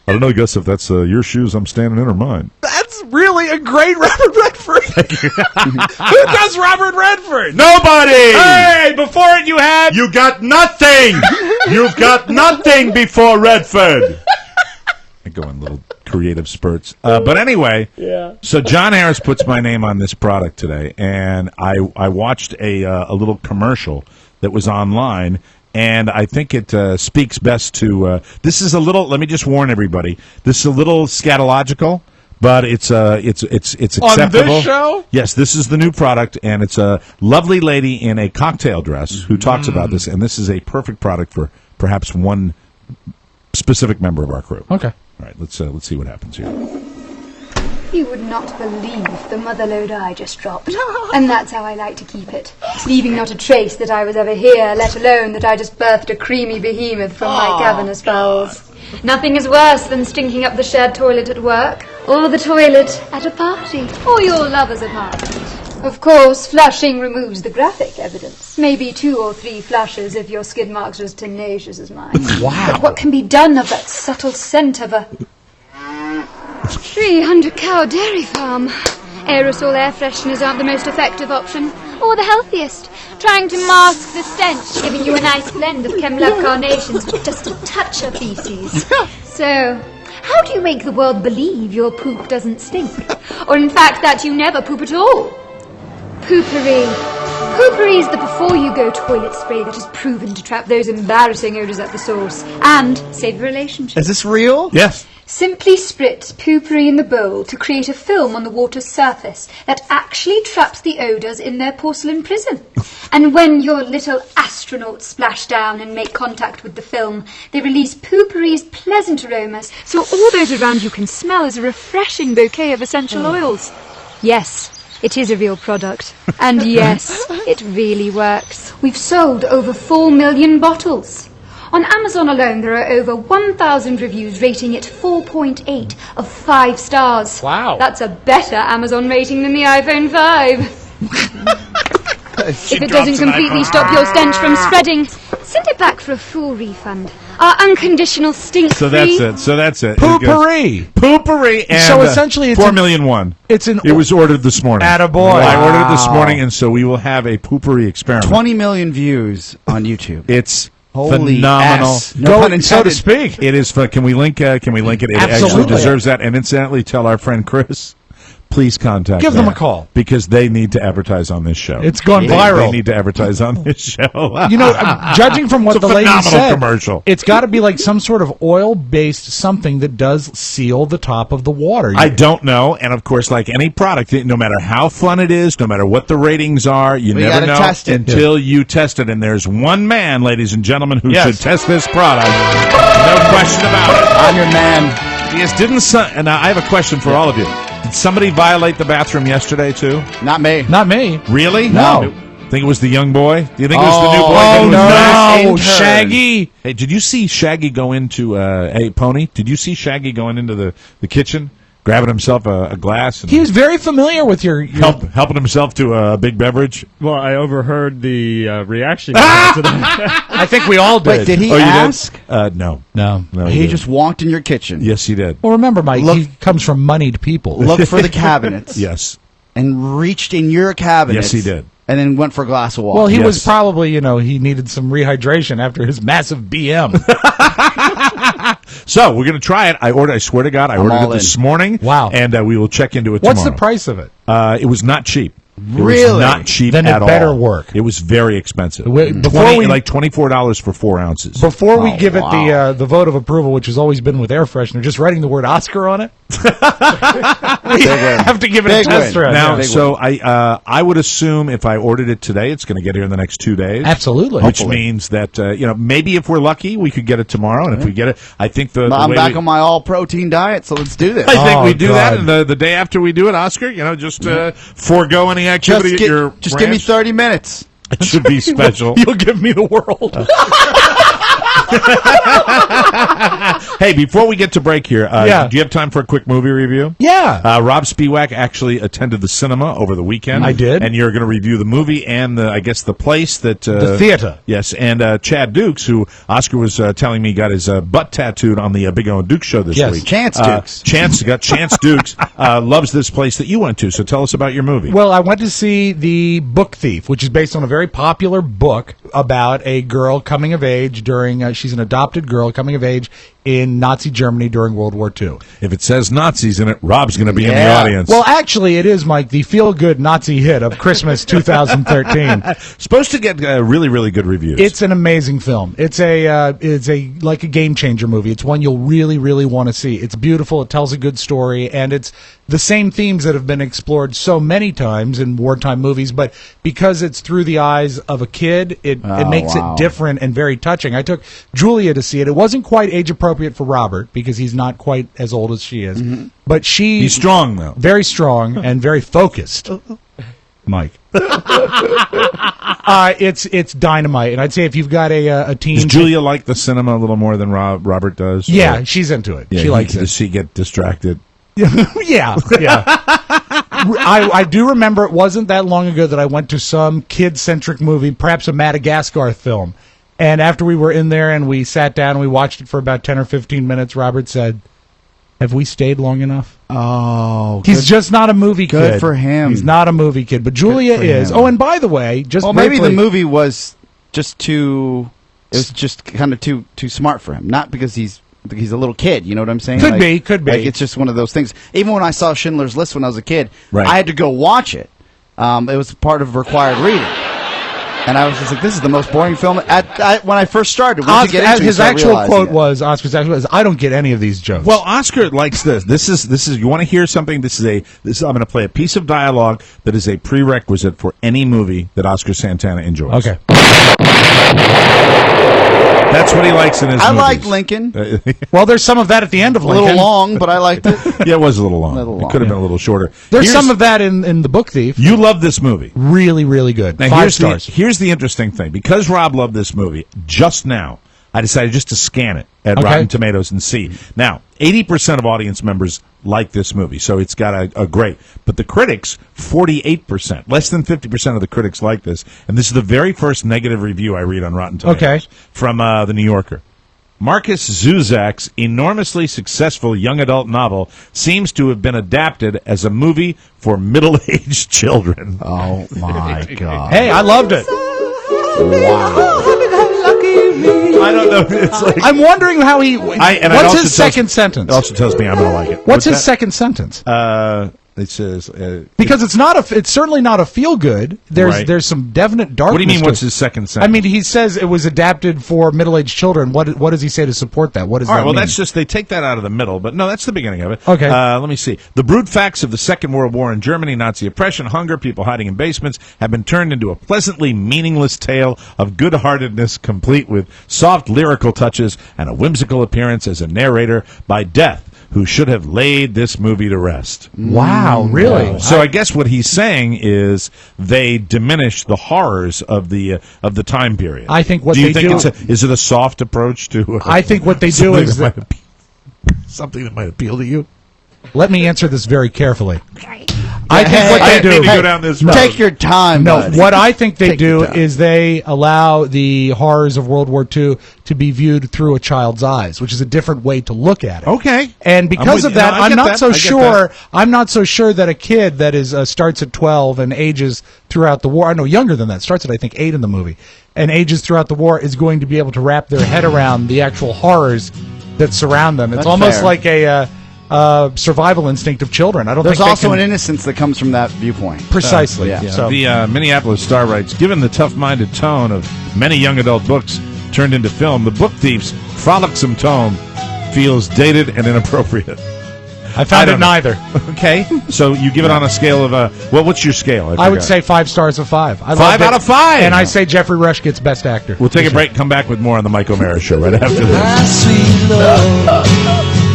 If that's your shoes I'm standing in or mine. That's really a great Robert Redford. Who does Robert Redford? Nobody! Hey, before it you had... You got nothing! You've got nothing before Redford! I go in little creative spurts. But anyway, so John Harris puts my name on this product today, and I watched a little commercial that was online, and I think it speaks best to... this is a little... Let me just warn everybody. This is a little scatological, but it's acceptable. On this show? Yes, this is the new product, and it's a lovely lady in a cocktail dress who talks about this, and this is a perfect product for perhaps one specific member of our crew. Okay. All right, let's see what happens here. You would not believe the motherlode I just dropped. And that's how I like to keep it. Leaving not a trace that I was ever here, let alone that I just birthed a creamy behemoth from my cavernous bowels. Nothing is worse than stinking up the shared toilet at work, or the toilet at a party, or your lover's apartment. Of course, flushing removes the graphic evidence. Maybe 2 or 3 flushes if your skid marks are as tenacious as mine. Wow. But what can be done of that subtle scent of a 300-cow dairy farm? Aerosol air fresheners aren't the most effective option, or the healthiest. Trying to mask the stench, giving you a nice blend of chem-lab carnations with just a touch of feces. So... how do you make the world believe your poop doesn't stink? Or in fact that you never poop at all? Poo-Pourri. Poo-Pourri is the before-you-go toilet spray that is proven to trap those embarrassing odors at the source and save a relationship. Is this real? Yes. Simply spritz Poo-Pourri in the bowl to create a film on the water's surface that actually traps the odors in their porcelain prison. And when your little astronauts splash down and make contact with the film, they release Poo-Pourri's pleasant aromas, so all those around you can smell as a refreshing bouquet of essential oils. Yes, it is a real product. And yes, it really works. We've sold over 4 million bottles. On Amazon alone, there are over 1,000 reviews rating it 4.8 of 5 stars. Wow. That's a better Amazon rating than the iPhone 5. If it doesn't completely stop your stench from spreading, send it back for a full refund. Our unconditional stink-free... So that's it. Poo-Pourri. Poo-Pourri. And, so essentially it's 4 million one. It was ordered this morning. Attaboy. I ordered it this morning, and so we will have a Poo-Pourri experiment. 20 million views on YouTube. It's Holy phenomenal. S. No pun intended. So to speak. It is fun. Can we link it? It Absolutely. actually deserves that. And incidentally, tell our friend Chris, please contact Give them a call. because they need to advertise on this show. It's gone viral. They need to advertise on this show. You know, judging from what It's a the lady phenomenal said, commercial. it's got to be like some sort of oil-based something that does seal the top of the water. I don't know, and of course, like any product, no matter how fun it is, no matter what the ratings are, you never gotta know test it. until you test it. And there's one man, ladies and gentlemen, who should test this product. No question about it. I'm your man. Yes, and I have a question for all of you. Did somebody violate the bathroom yesterday too? Not me. Not me. Really? No. Think it was the young boy? Do you think it was the new boy? Oh, no. intern. Shaggy. Hey, did you see Shaggy go into hey Pony? Did you see Shaggy going into the kitchen grabbing himself a glass. And He was very familiar with your helping himself to a big beverage. Well, I overheard the reaction to that. I think we all did. Wait, did he Oh, you ask? did? No. No. He didn't. just walked in your kitchen. Yes, he did. Well, remember, Mike, he comes from moneyed people. Looked for the cabinets. Yes. And reached in your cabinet. Yes, he did. And then went for a glass of water. Well, he was probably, he needed some rehydration after his massive BM. So we're going to try it. I swear to God, I ordered it this morning. Wow. And we will check into it What's tomorrow. the price of it? It was not cheap. It Really? was not cheap Then at it better all. work. It was very expensive. Before we- like $24 for 4 ounces. Before we give it the vote of approval, which has always been with air freshener, just writing the word Oscar on it, we have to give it a test run. Now, so I would assume if I ordered it today, it's going to get here in the next 2 days. Absolutely. Which means that maybe if we're lucky, we could get it tomorrow. And if we get it, I think I'm back on my all-protein diet, so let's do this. I think we do that, and the day after we do it, Oscar, just forego any activity at your Just give me 30 minutes. It should be special. You'll give me the world. Hey, before we get to break here, do you have time for a quick movie review? Yeah. Rob Spiewak actually attended the cinema over the weekend. I did. And you're going to review the movie and, the place that... the theater. Yes, and Chad Dukes, who Oscar was telling me got his butt tattooed on the Big O and Duke show this week. Chance Dukes. Chance Dukes loves this place that you went to, so tell us about your movie. Well, I went to see The Book Thief, which is based on a very popular book about a girl coming of age during... she's an adopted girl coming of age in Nazi Germany during World War II. If it says Nazis in it, Rob's going to be in the audience. Well, actually, it is, Mike, the feel-good Nazi hit of Christmas 2013. Supposed to get really, really good reviews. It's an amazing film. It's a like a game-changer movie. It's one you'll really, really want to see. It's beautiful. It tells a good story, and it's the same themes that have been explored so many times in wartime movies, but because it's through the eyes of a kid, it makes it different and very touching. I took Julia to see it. It wasn't quite age-appropriate for Robert because he's not quite as old as she is, but he's strong, though. Very strong and very focused. Mike. It's dynamite, and I'd say if you've got a teen... Does Julia like the cinema a little more than Robert does? Yeah, she's into it. She likes it. Does she get distracted? yeah. I do remember it wasn't that long ago that I went to some kid-centric movie, perhaps a Madagascar film, and after we were in there and we sat down and we watched it for about 10 or 15 minutes, Robert said, "Have we stayed long enough?" Oh, he's just not a movie kid. Good for him. He's not a movie kid, but Julia is. Him. Oh, and by the way, maybe the movie was just too. It was just kind of too smart for him, not because he's a little kid. You know what I'm saying? Could be. Like, it's just one of those things. Even when I saw Schindler's List when I was a kid, right. I had to go watch it. It was part of required reading. And I was just like, this is the most boring film. When I first started, his actual quote was, Oscar's actual was, "I don't get any of these jokes." Well, Oscar likes this. This is. You want to hear something? I'm going to play a piece of dialogue that is a prerequisite for any movie that Oscar Santana enjoys. Okay. That's what he likes in his movies. I like Lincoln. Well, there's some of that at the end of Lincoln. A little long, but I liked it. Yeah, it was a little long. It could have been a little shorter. There's some of that in The Book Thief. You love this movie. Really, really good. Now, 5 stars. Here's the interesting thing. Because Rob loved this movie, just now, I decided just to scan it at Rotten Tomatoes and see. Now, 80% of audience members like this movie, so it's got a great. But the critics, 48%. Less than 50% of the critics like this. And this is the very first negative review I read on Rotten Tomatoes from The New Yorker. Marcus Zuzak's enormously successful young adult novel seems to have been adapted as a movie for middle-aged children. Oh, my God. Hey, I loved it. Wow. I don't know. It's like, I'm wondering how he... what's his second sentence? It also tells me I'm going to like it. What's his second sentence? It says because it's certainly not a feel good. There's some definite darkness. What do you mean? What's his second sentence? I mean, he says it was adapted for middle-aged children. What does he say to support that? What does that mean? Well, that's just they take that out of the middle, but no, that's the beginning of it. Okay. Let me see. The brute facts of the Second World War in Germany, Nazi oppression, hunger, people hiding in basements, have been turned into a pleasantly meaningless tale of good-heartedness, complete with soft lyrical touches and a whimsical appearance as a narrator by Death, who should have laid this movie to rest. Wow, really? So I guess what he's saying is they diminish the horrors of the time period. I think what do you they think do is it a soft approach to? I think what they do is something that might appeal to you. Let me answer this very carefully. I think what they do. Go down this road. Take your time. No, bud. what I think they do is they allow the horrors of World War II to be viewed through a child's eyes, which is a different way to look at it. Okay. And because of that, I'm not so sure. I'm not so sure that a kid that is starts at 12 and ages throughout the war. I know younger than that. Starts at I think 8 in the movie, and ages throughout the war is going to be able to wrap their head around the actual horrors that surround them. It's That's almost fair. like a survival instinct of children. I don't There's think also they an can, innocence that comes from that viewpoint. precisely. Yeah. So The Minneapolis Star writes, given the tough-minded tone of many young adult books turned into film, the book thief's frolicsome tone feels dated and inappropriate. I found it neither. Okay, so you give it on a scale of what's your scale? I would say 5 stars of 5. I 5 loved out it. of 5. And I say Jeffrey Rush gets Best Actor. We'll take a break and come back with more on the Mike O'Mara Show right after this. My sweet love.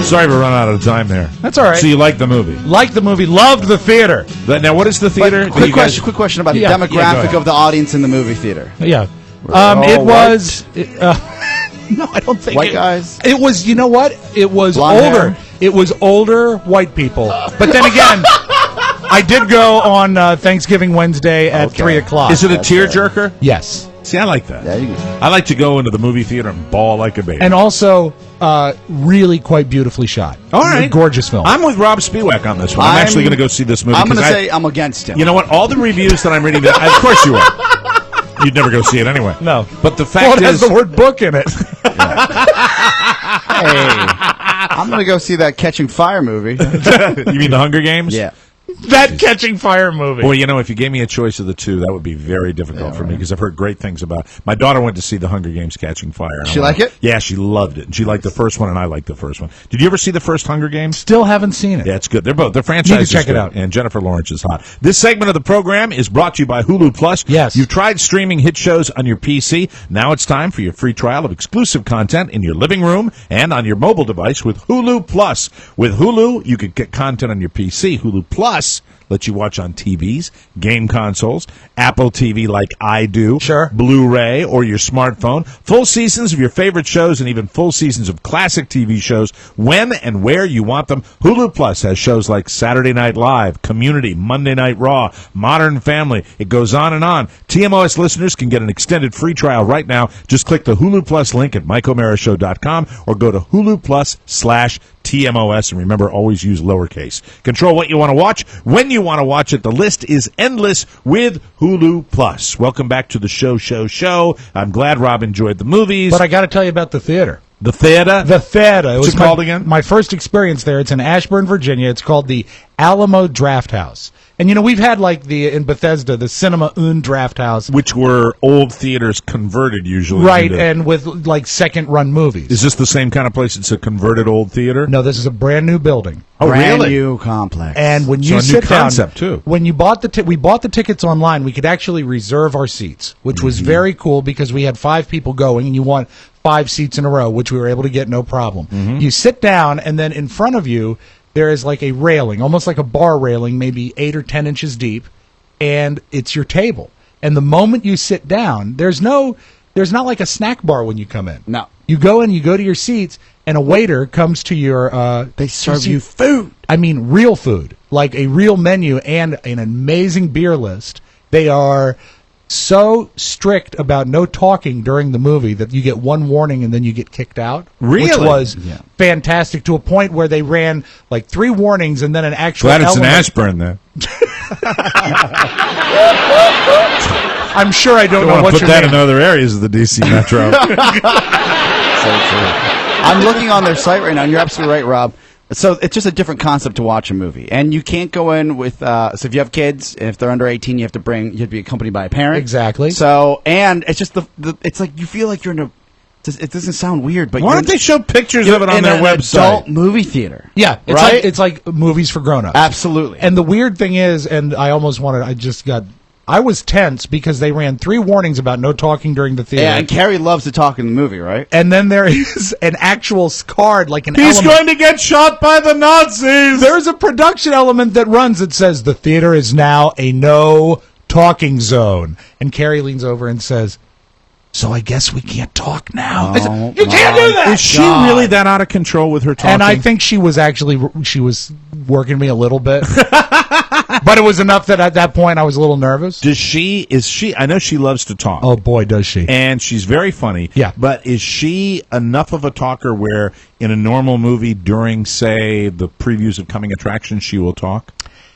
Sorry we're running out of time there. That's all right. So you like the movie? Liked the movie, loved the theater. Now, what is the theater? Quick question about the Yeah, demographic of the audience in the movie theater. Yeah. all It white? was... no, I don't think White guys? It was, you know what? It was Blonde older. hair? It was older white people. But then again, I did go on Thanksgiving Wednesday at 3 o'clock. Is it a tearjerker? Yes. See, I like that. Yeah, you I like to go into the movie theater and bawl like a baby. And also, really quite beautifully shot. All right. A gorgeous film. I'm with Rob Spiewak on this one. I'm actually going to go see this movie. I'm going to 'cause say I'm against him. You know what? All the reviews that I'm reading, of course you are. You'd never go see it anyway. No. But the Well, fact it has is... the word book in it. Hey, I'm going to go see that Catching Fire movie. You mean the Hunger Games? Yeah. That Catching Fire movie. Boy, you know, if you gave me a choice of the two, that would be very difficult for me because I've heard great things about it. My daughter went to see the Hunger Games Catching Fire. And She I'm like it? Yeah, she loved it. And she liked the first one, and I liked the first one. Did you ever see the first Hunger Games? Still haven't seen it. Yeah, it's good. They're franchises. Need to check it out. And Jennifer Lawrence is hot. This segment of the program is brought to you by Hulu Plus. Yes. You've tried streaming hit shows on your PC. Now it's time for your free trial of exclusive content in your living room and on your mobile device with Hulu Plus. With Hulu, you can get content on your PC. Hulu Plus lets you watch on TVs, game consoles, Apple TV like I do, Sure. Blu-ray, or your smartphone. Full seasons of your favorite shows and even full seasons of classic TV shows when and where you want them. Hulu Plus has shows like Saturday Night Live, Community, Monday Night Raw, Modern Family. It goes on and on. TMOS listeners can get an extended free trial right now. Just click the Hulu Plus link at MikeO'MaraShow.com or go to Hulu Plus/TMOS, and remember, always use lowercase. Control what you want to watch when you want to watch it. The list is endless with Hulu Plus. Welcome back to the show. I'm glad Rob enjoyed the movies. But I got to tell you about the theater. The theater? The theater. What's it called again? My first experience there. It's in Ashburn, Virginia. It's called the Alamo Drafthouse. And, you know, we've had, like, in Bethesda, the Cinema Un Drafthouse. Which were old theaters converted, usually. Right, and with, like, second-run movies. Is this the same kind of place? It's a converted old theater? No, this is a brand-new building. Oh, Brand really? new complex. And when you So a new sit down, concept, too. when you bought we bought the tickets online, we could actually reserve our seats, which was very cool because we had 5 people going, and you want 5 seats in a row, which we were able to get no problem. You sit down, and then in front of you, there is like a railing, almost like a bar railing, maybe 8 or 10 inches deep, and it's your table. And the moment you sit down, there's not like a snack bar when you come in. No. You go in, you go to your seats, and a waiter comes to your... They serve you food. I mean, real food, like a real menu and an amazing beer list. They are so strict about no talking during the movie that you get one warning and then you get kicked out. Really? Which was fantastic, to a point where they ran like 3 warnings and then an actual Glad it's in element. Ashburn, then. I'm sure I don't know want what to put your that name. in other areas of the D.C. Metro. So true. I'm looking on their site right now, and you're absolutely right, Rob. So it's just a different concept to watch a movie, and you can't go in with. So if you have kids, and if they're under 18, you have to be accompanied by a parent. Exactly. So, and it's just it's like you feel like you're in a. It doesn't sound weird, but Why don't they show pictures of it on their website? Adult movie theater. Yeah, it's right. it's like movies for grown-ups. Absolutely. And the weird thing is, and I was tense because they ran 3 warnings about no talking during the theater. Yeah, and Carrie loves to talk in the movie, right? And then there is an actual card, like an He's element. going to get shot by the Nazis! There's a production element that runs that says the theater is now a no talking zone. And Carrie leans over and says, so I guess we can't talk now. Oh, I said, you can't do that! Is she really that out of control with her talking? And I think she was working me a little bit. But it was enough that at that point I was a little nervous. I know she loves to talk. Oh boy, does she. And she's very funny. Yeah. But is she enough of a talker where in a normal movie during, say, the previews of coming attractions, she will talk?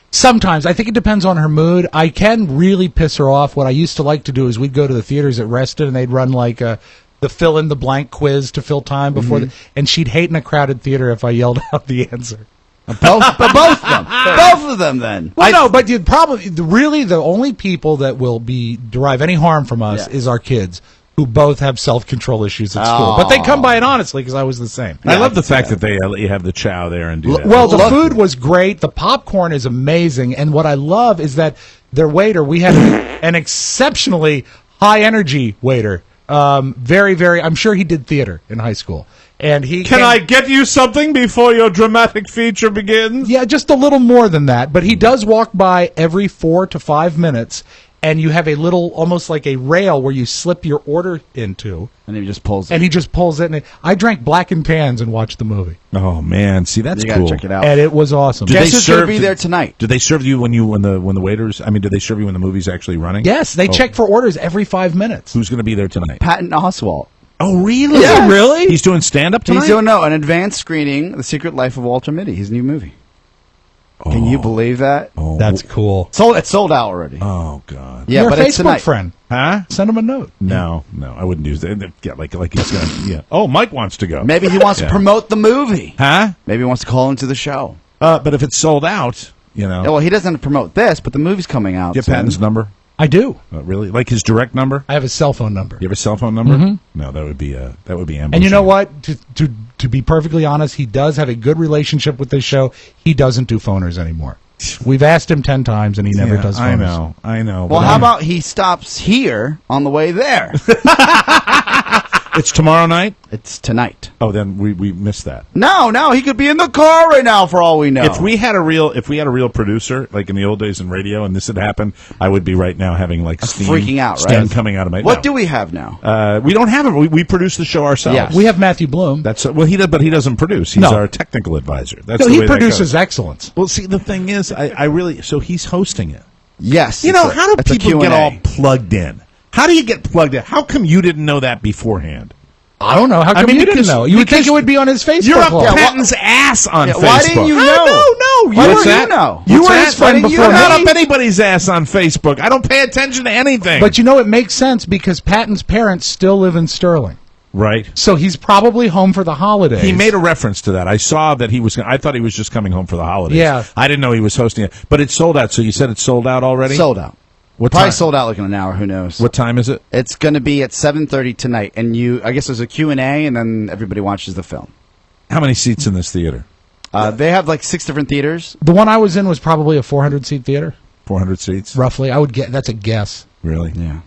Sometimes. I think it depends on her mood. I can really piss her off. What I used to like to do is we'd go to the theaters at Reston and they'd run like the fill-in-the-blank quiz to fill time before and she'd hate in a crowded theater if I yelled out the answer. Both of them. Both of them, then. Well, no, but the only people that will derive any harm from us is our kids, who both have self-control issues at school. But they come by it honestly, because I was the same. I love the fact that they have the chow there and do that. Well, the food was great. The popcorn is amazing. And what I love is that their waiter, we had an exceptionally high-energy waiter. Very, very, I'm sure he did theater in high school. And Can I get you something before your dramatic feature begins? Yeah, just a little more than that. But he does walk by every 4 to 5 minutes, and you have a little, almost like a rail where you slip your order into. And he just pulls it. And he just pulls it. And I drank blackened pans and watched the movie. Oh, man. See, that's you cool. Gotta check it out. And it was awesome. Guess who's going to be there tonight? Did they serve you when the waiters, do they serve you when the movie's actually running? Yes, they check for orders every 5 minutes. Who's going to be there tonight? Patton Oswalt. Oh, really? Yes. Really? He's doing stand-up tonight? He's doing, an advanced screening, The Secret Life of Walter Mitty, his new movie. Can you believe that? Oh. That's cool. It's sold out already. Oh, God. Yeah, You're but a it's Facebook tonight. friend. Huh? Send him a note. No, I wouldn't use that. Yeah, like he's going to, yeah. Oh, Mike wants to go. Maybe he wants to promote the movie. Huh? Maybe he wants to call into the show. But if it's sold out, Yeah, well, he doesn't promote this, but the movie's coming out. Do you have Patton's number? I do. Really? Like his direct number? I have his cell phone number. You have a cell phone number? Mm-hmm. No, that would be ambushing. And you know what? To be perfectly honest, he does have a good relationship with this show. He doesn't do phoners anymore. We've asked him 10 times, and he never does phoners. I know. Well, how about he stops here on the way there? It's tomorrow night? It's tonight. Oh, then we missed that. No, he could be in the car right now for all we know. If we had a real producer, like in the old days in radio, and this had happened, I would be right now having like steam, freaking out, steam right? coming out of my. What do we have now? We don't have it. We produce the show ourselves. Yes. We have Matthew Bloom. That's but he doesn't produce. He's our technical advisor. That's no, the he way produces excellence. Well, see, the thing is, I really so he's hosting it. Yes. How do people get all plugged in? How do you get plugged in? How come you didn't know that beforehand? I don't know. How come you didn't know? You would think it would be on his Facebook. You're up wall. Patton's ass on Facebook. Why didn't you know? No. Why didn't you know? You were his friend before You're me. not up anybody's ass on Facebook. I don't pay attention to anything. But it makes sense because Patton's parents still live in Sterling. Right. So he's probably home for the holidays. He made a reference to that. I saw that he was. I thought he was just coming home for the holidays. Yeah. I didn't know he was hosting it. But it's sold out. So you said it's sold out already? Sold out. What Probably time? sold out like in an hour. Who knows? What time is it? It's going to be at 7:30 tonight, and I guess there's a Q&A, and then everybody watches the film. How many seats in this theater? They have like 6 different theaters. The one I was in was probably a 400-seat theater. 400 seats, roughly. I would get. That's a guess. Really? Yeah.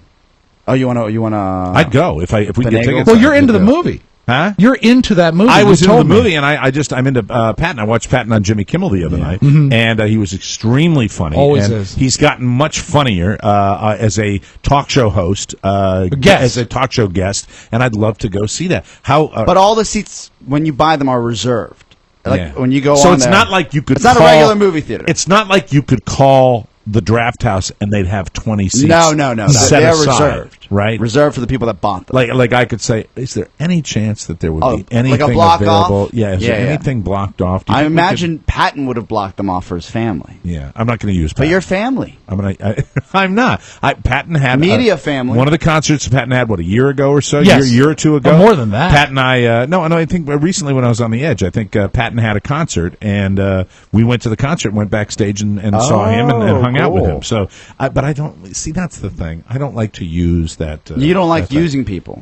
Oh, you want to? I'd go if we get tickets. Well, you're into the movie. Huh? You're into that movie. I was into the movie, and I'm into Patton. I watched Patton on Jimmy Kimmel the other night, and he was extremely funny. Always and is. He's gotten much funnier as a talk show host, as a talk show guest, and I'd love to go see that. But all the seats when you buy them are reserved. Like when you go so on it's there, not like you could. It's not a regular movie theater. It's not like you could call the Drafthouse and they'd have 20 seats. No. Set They're aside, reserved. right? Reserved for the people that bought them. Like I could say, is there any chance that there would be anything like a block available? off? Yeah, is there anything blocked off? I imagine Patton would have blocked them off for his family. Yeah, I'm not going to use Patton. But your family. I'm not. Patton had media family. One of the concerts Patton had, a year ago or so? Yes. Year or two ago? Or more than that. Pat and I, I think recently when I was on the Edge, I think Patton had a concert, and we went to the concert, went backstage and saw him and hung out with him. So, but I don't, see, that's the thing. I don't like to use that. You don't like using people.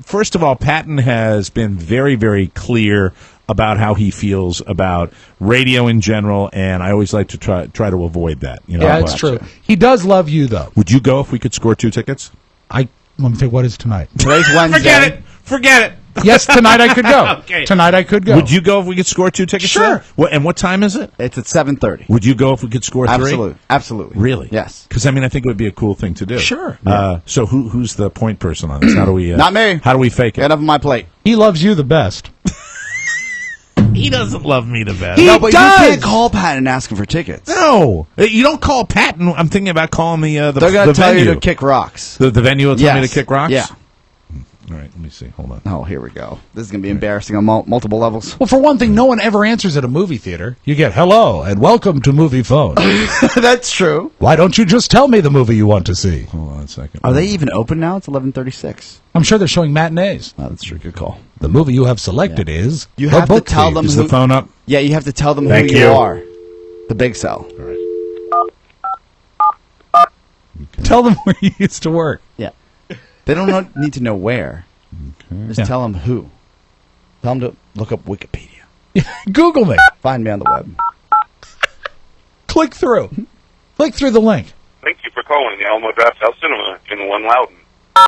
First of all, Patton has been very, very clear about how he feels about radio in general, and I always like to try to avoid that. Yeah, it's true. He does love you, though. Would you go if we could score 2 tickets? Let me think. What is tonight? Today's Wednesday. Forget it. Yes, tonight I could go. Okay. Tonight I could go. Would you go if we could score 2 tickets? Sure. To that? And what time is it? It's at 7:30. Would you go if we could score 3? Absolutely. Really? Yes. Because I think it would be a cool thing to do. Sure. So who's the point person on this? How do we? Not me. How do we fake it? Get off my plate. He loves you the best. He doesn't love me the best. No, but does. you can't call Pat and ask him for tickets. No, you don't call Patton. I'm thinking about calling the They're going to tell venue. you to kick rocks. The venue will tell me to kick rocks? Yeah. All right, let me see. Hold on. Oh, here we go. This is going to be embarrassing on multiple levels. Well, for one thing, no one ever answers at a movie theater. You get, hello, and welcome to Movie Phone. That's true. Why don't you just tell me the movie you want to see? Hold on a second. Are they even open now? It's 11:36. I'm sure they're showing matinees. Oh, that's true. Good call. The movie you have selected is You The have to Book tell Thief. them Is who, the phone up? Yeah, you have to tell them Thank who you you. are. The big cell. All right. Tell them where you used to work. Yeah. They don't need to know where. Just Yeah. tell them who. Tell them to look up Wikipedia. Google me. Find me on the web. Click through. Click through the link. Thank you for calling the Alamo Drafthouse Cinema in One Loudon.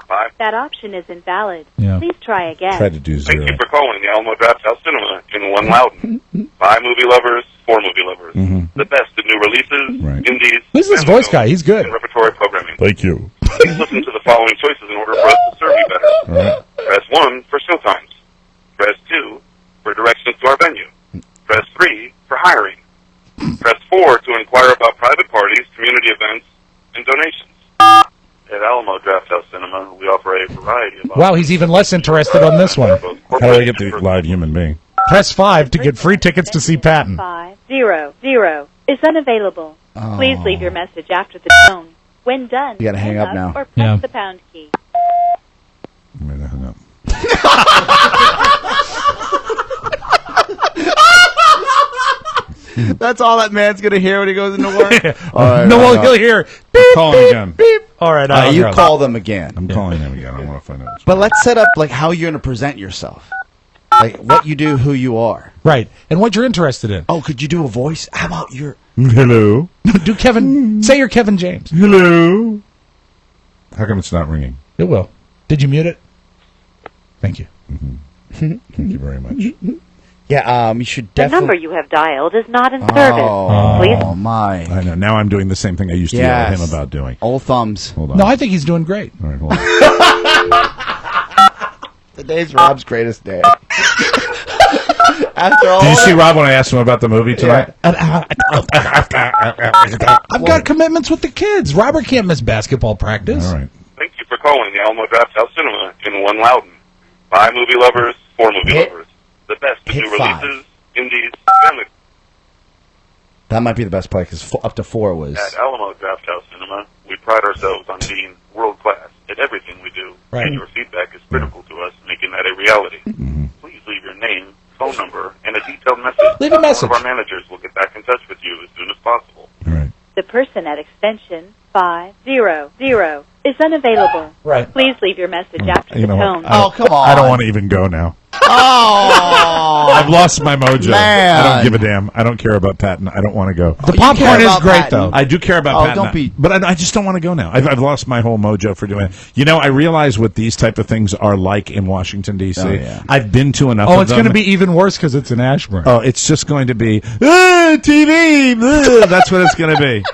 Bye. That option is invalid. Yeah. Please try again. Try to do Thank 0. you for calling the Alamo Drafthouse Cinema in One Loudon. By movie lovers, for movie lovers. The best of new releases, Right. indies, Who's this family voice films, guy? He's good. and repertory programming. Thank you. Please listen to the following choices in order for us to serve you better. All right. Press 1 for showtimes. Press 2 for directions to our venue. Press 3 for hiring. Press 4 to inquire about private parties, community events, and donations. At Alamo Drafthouse Cinema, we offer a variety of Wow, he's even less interested on this one. How do I get the live human being? Press 5 to get free tickets to see Patton. 500 is unavailable. Please leave your message after the tone. When done, You gotta hang up now. or press Yeah. the pound key. I'm gonna hang up. That's all that man's going to hear when he goes into work? All right, No, right, well, right. he'll hear beep, Calling beep, again. beep. All right, I'll You go. call them again. I'm calling him again. I want to find out. But let's set up like how you're going to present yourself. Like what you do, who you are. Right, and what you're interested in. Oh, could you do a voice? How about your... Hello. Do Kevin, say you're Kevin James. Hello. How come it's not ringing? It will. Did you mute it? Thank you. Thank you very much. Yeah, you should The definitely... number you have dialed is not in service. Please. Oh, my. I know. Now I'm doing the same thing I used to yell at him about doing. Old thumbs. Hold on. No, I think he's doing great. All right, hold on. Today's Rob's greatest day. After all Did you see that- Rob when I asked him about the movie tonight? I've got commitments with the kids. Robert can't miss basketball practice. All right. Thank you for calling the Alamo Drafthouse Cinema in One Loudon. By movie lovers, for movie lovers. The best of hit new 5. releases, indies, family. That might be the best play because up to 4 was... At Alamo Drafthouse Cinema, we pride ourselves on being world class at everything we do, Right. and your feedback is critical to us making that a reality. Please leave your name, phone number, and a detailed message. Leave a message. One of our managers will get back in touch with you as soon as possible. All right. The person at extension 500 is unavailable. Right. Please leave your message after You the know tone. what? I don't- I don't want to even go now. I've lost my mojo. Man. I don't give a damn. I don't care about Patton. I don't want to go. The popcorn is great, Patton. though. I do care about Oh, Patton. don't be- But I just don't want to go now. I've lost my whole mojo for doing it. You know, I realize what these type of things are like in Washington, D.C. Oh, yeah. I've been to enough Oh, of it's them. going to be even worse because it's in Ashburn. Oh, it's just going to be TV. That's what it's going to be.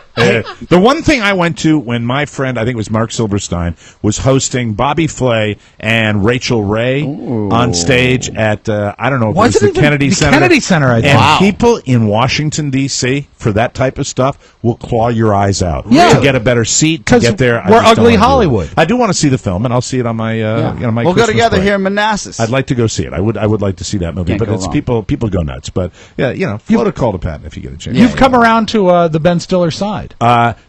The one thing I went to when my friend, I think it was Mark Silverstein, was hosting Bobby Flay and Rachel Ray on stage at I don't know if it was Wasn't the it Kennedy the Center. Kennedy Center, I think. And Wow. people in Washington D.C. for that type of stuff will claw your eyes out Yeah. to get a better seat to 'Cause get there. I we're just don't ugly wanna do it. Hollywood. I do want to see the film, and I'll see it on my my We'll go Christmas together break. here in Manassas. I'd like to go see it. I would like to see that movie, Can't but go it's wrong. people go nuts. But yeah, you know, float a call to Patton if you get a chance. You've come around to the Ben Stiller side.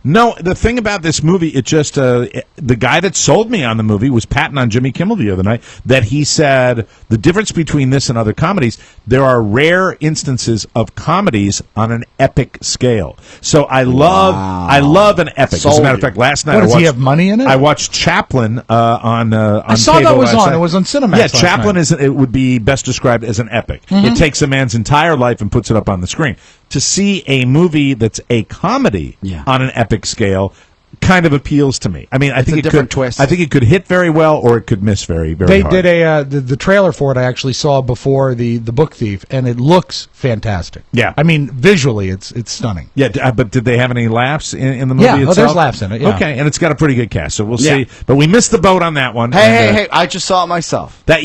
No, the thing about this movie, it just the guy that sold me on the movie was Patton on Jimmy Kimmel the other night. That he said the difference between this and other comedies, there are rare instances of comedies on an epic scale. So I love an epic. As a matter of fact, last night What, I does watched, he have money in it? I watched Chaplin on I saw cable that was last on. night. It was on Cinemax Yeah, last Chaplin night. it would be best described as an epic. It takes a man's entire life and puts it up on the screen. To see a movie that's a comedy on an epic scale, kind of appeals to me. I mean, I think a it different could twist. I think it could hit very well, or it could miss very, very They hard. did the trailer for it. I actually saw before the Book Thief, and it looks fantastic. Yeah. I mean, visually, it's stunning. Yeah, but did they have any laughs in the movie Yeah, itself? there's laughs in it, yeah. Okay, and it's got a pretty good cast, so we'll Yeah. see. But we missed the boat on that one. Hey, I just saw it myself. That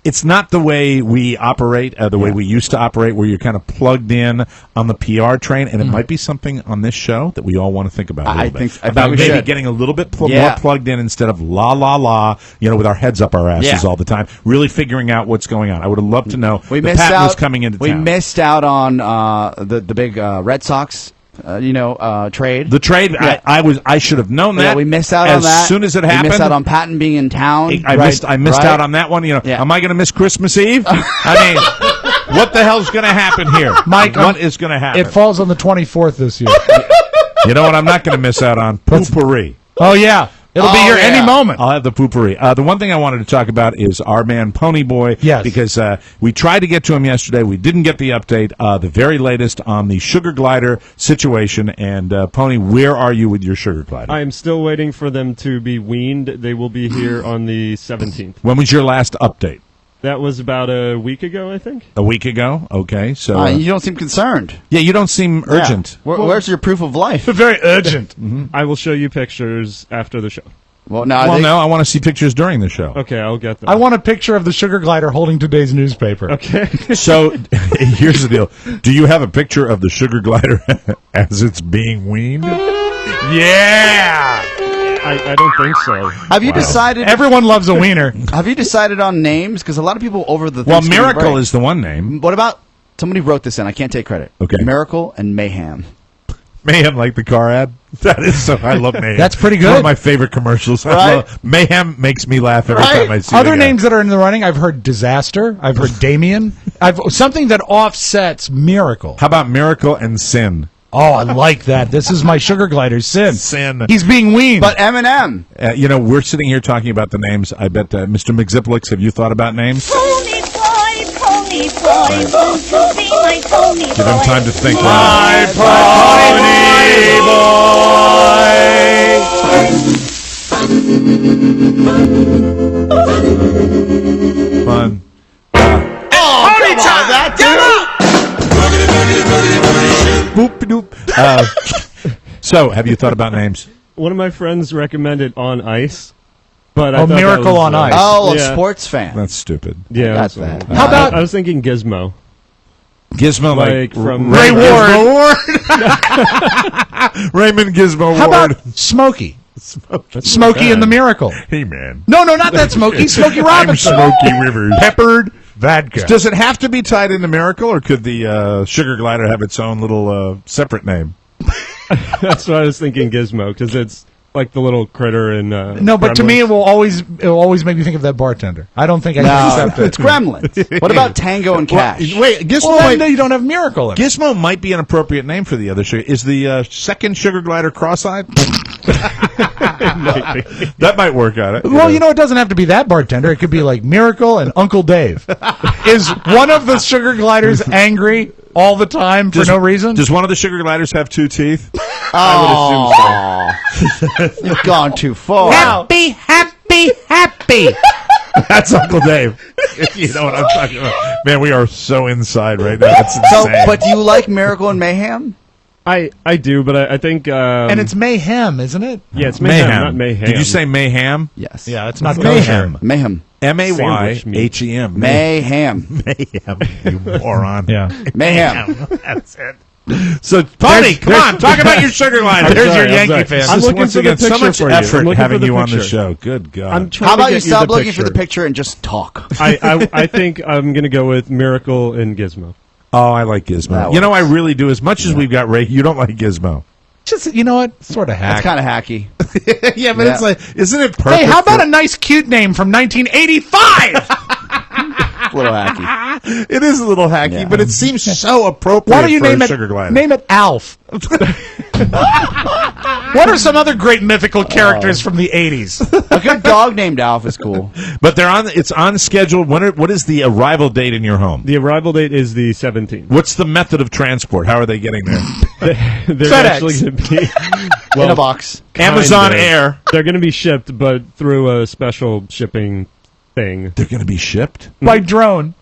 it's not the way we operate, the way we used to operate, where you're kind of plugged in on the PR train, and it might be something on this show that we all want to think about. I think about we maybe should. getting a little bit more Yeah. plugged in instead of la la la, with our heads up our asses Yeah. all the time. Really figuring out what's going on. I would have loved to know. We that missed Patton out. was coming into we town. missed out on the big Red Sox, trade. The trade. Yeah. I should have known that. Yeah, we missed out as on that. As soon as it happened. We missed out on Patton being in town. I missed out on that one. Am I going to miss Christmas Eve? I mean, what the hell's going to happen here, Mike? What is going to happen? It falls on the 24th this year. You know what? I'm not going to miss out on Poo-Pourri. Oh yeah, it'll be here any moment. I'll have the Poo-Pourri. The one thing I wanted to talk about is our man Pony Boy. Yes. Because we tried to get to him yesterday. We didn't get the update, the very latest on the sugar glider situation. And Pony, where are you with your sugar glider? I am still waiting for them to be weaned. They will be here on the 17th. When was your last update? That was about a week ago, I think. A week ago? Okay. So you don't seem concerned. Yeah, you don't seem urgent. Where's your proof of life? Very urgent. I will show you pictures after the show. Well, no, I want to see pictures during the show. Okay, I'll get them. I want a picture of the sugar glider holding today's newspaper. Okay. So here's the deal. Do you have a picture of the sugar glider as it's being weaned? Yeah. I don't think so. Have you decided? Everyone loves a wiener. Have you decided on names? Because a lot of people over the Well, Thanksgiving Miracle break- is the one name. What about somebody wrote this in? I can't take credit. Okay. Miracle and Mayhem. Mayhem, like the car ad. That is so. I love Mayhem. That's pretty good. One of my favorite commercials. I love, Mayhem makes me laugh every time I see it. Other names that are in the running, I've heard Disaster. I've heard Damien. I've something that offsets Miracle. How about Miracle and Sin? Oh, I like that. This is my sugar glider, Sin. Sin. He's being weaned. But Eminem. We're sitting here talking about the names. I bet, Mr. McZiplix, have you thought about names? Pony boy, won't you be my pony boy? Give him time to think. My Fun. Pony time! That Boop, doop. So, have you thought about names? One of my friends recommended On Ice. But I Oh, thought that Miracle was, on Ice. Oh, a yeah. sports fan. That's stupid. Yeah, That's that's bad. How about I was thinking Gizmo. Gizmo, Like from Ray Ward? Raymond Gizmo How Ward. about Smokey? That's Smokey not and the bad. Miracle. Hey, man. No, not that Smokey. Smokey Robinson. I'm Smokey Rivers. Peppered Vodka. Does it have to be tied into Miracle, or could the sugar glider have its own little separate name? That's what I was thinking, Gizmo, because it's like the little critter in. No, but to me, it will always make me think of that bartender. I don't think I can No, accept it. it's Gremlins. What about Tango and Cash? Wait, Gizmo Well, then you don't have Miracle in it. Gizmo might be an appropriate name for the other sugar. Is the second sugar glider cross-eyed? That might work out. Well, it doesn't have to be that bartender. It could be like Miracle and Uncle Dave. Is one of the sugar gliders angry all the time for no reason? Does one of the sugar gliders have two teeth? I would assume so. You've gone too far. Happy, happy, happy. That's Uncle Dave. You know what I'm talking about. Man, we are so inside right now. It's So, insane. but do you like Miracle and Mayhem? I do, but I think. And it's Mayhem, isn't it? Yeah, it's Mayhem, not Mayhem. Did you say Mayhem? Yes. Yeah, it's not Mayhem. Mayhem. Mayhem. Mayhem. Mayhem. You moron. Yeah. Mayhem. That's it. So, Tony, come on, talk about your sugar glider. There's sorry, your I'm Yankee sorry. fan. I'm looking Once for the again, so picture much for you. I'm effort looking having for the you on the picture. show. Good God. I'm trying How to about get you stop the looking for the picture. picture and just talk? I think I'm going to go with Miracle and Gizmo. Oh, I like Gizmo. That You know, I really do. As much as we've got Ray, you don't like Gizmo. Just, you know what? Sort of hack. It's kind of hacky. Yeah, but it's like, isn't it perfect? Hey, how about a nice, cute name from 1985? A little hacky. It is a little hacky, but it seems so appropriate. Why don't you for name a it? sugar glider. Name it Alf. What are some other great mythical characters from the 80s? A good dog named Alf is cool. But it's on schedule. What is the arrival date in your home? The arrival date is the 17th. What's the method of transport? How are they getting there? They're actually going to be in a box. Amazon Air. They're going to be shipped, but through a special shipping thing. They're going to be shipped? By drone.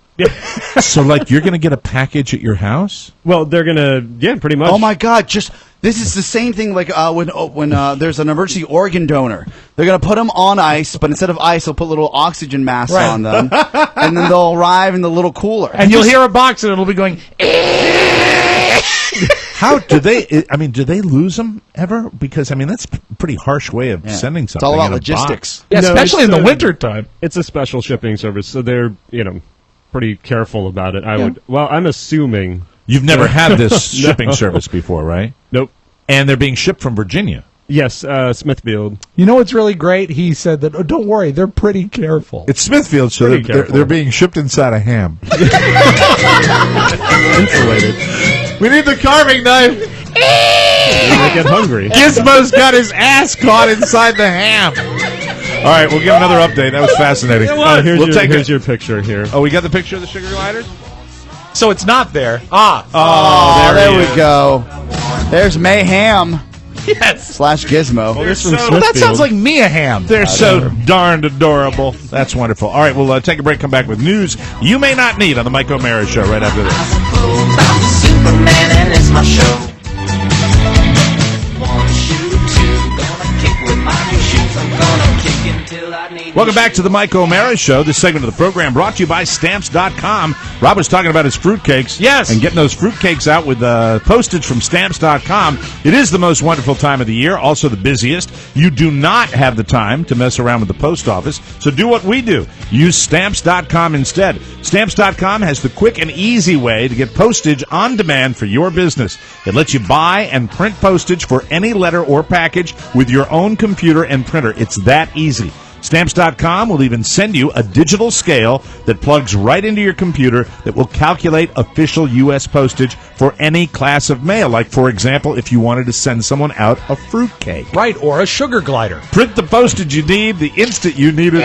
So, like, you're going to get a package at your house? Well, they're going to, pretty much. Oh, my God. This is the same thing like when there's an emergency organ donor. They're going to put them on ice, but instead of ice, they'll put little oxygen masks on them. And then they'll arrive in the little cooler. And you'll hear a box and it'll be going... How do they? Do they lose them ever? Because that's a pretty harsh way of sending something. It's all about in a logistics. box. Yeah, especially in the winter time. It's a special shipping service, so they're pretty careful about it. I'm assuming you've never had this shipping service before, right? Nope. And they're being shipped from Virginia. Yes, Smithfield. You know what's really great? He said that. Oh, don't worry, they're pretty careful. It's Smithfield, so they're being shipped inside a ham. Insulated. We need the carving knife. I get hungry. Gizmo's got his ass caught inside the ham. All right, we'll get another update. That was fascinating. Here's your picture here. Oh, we got the picture of the sugar gliders? So it's not there. There we go. There's Mayhem. Yes. /Gizmo. Well, that sounds like Mia Ham. They're so darned adorable. That's wonderful. All right, we'll take a break, come back with news you may not need on the Mike O'Mara Show right after this. I'm Superman and it's my show. 1 shoe, 2, gonna kick with my new shoes. I'm gonna kick until I need. Welcome back to the Mike O'Mara Show. This segment of the program brought to you by Stamps.com. Rob was talking about his fruitcakes. Yes. And getting those fruitcakes out with postage from Stamps.com. It is the most wonderful time of the year, also the busiest. You do not have the time to mess around with the post office, so do what we do. Use Stamps.com instead. Stamps.com has the quick and easy way to get postage on demand for your business. It lets you buy and print postage for any letter or package with your own computer and printer. It's that easy. Stamps.com will even send you a digital scale that plugs right into your computer that will calculate official U.S. postage for any class of mail. Like, for example, if you wanted to send someone out a fruitcake. Right, or a sugar glider. Print the postage you need the instant you need it.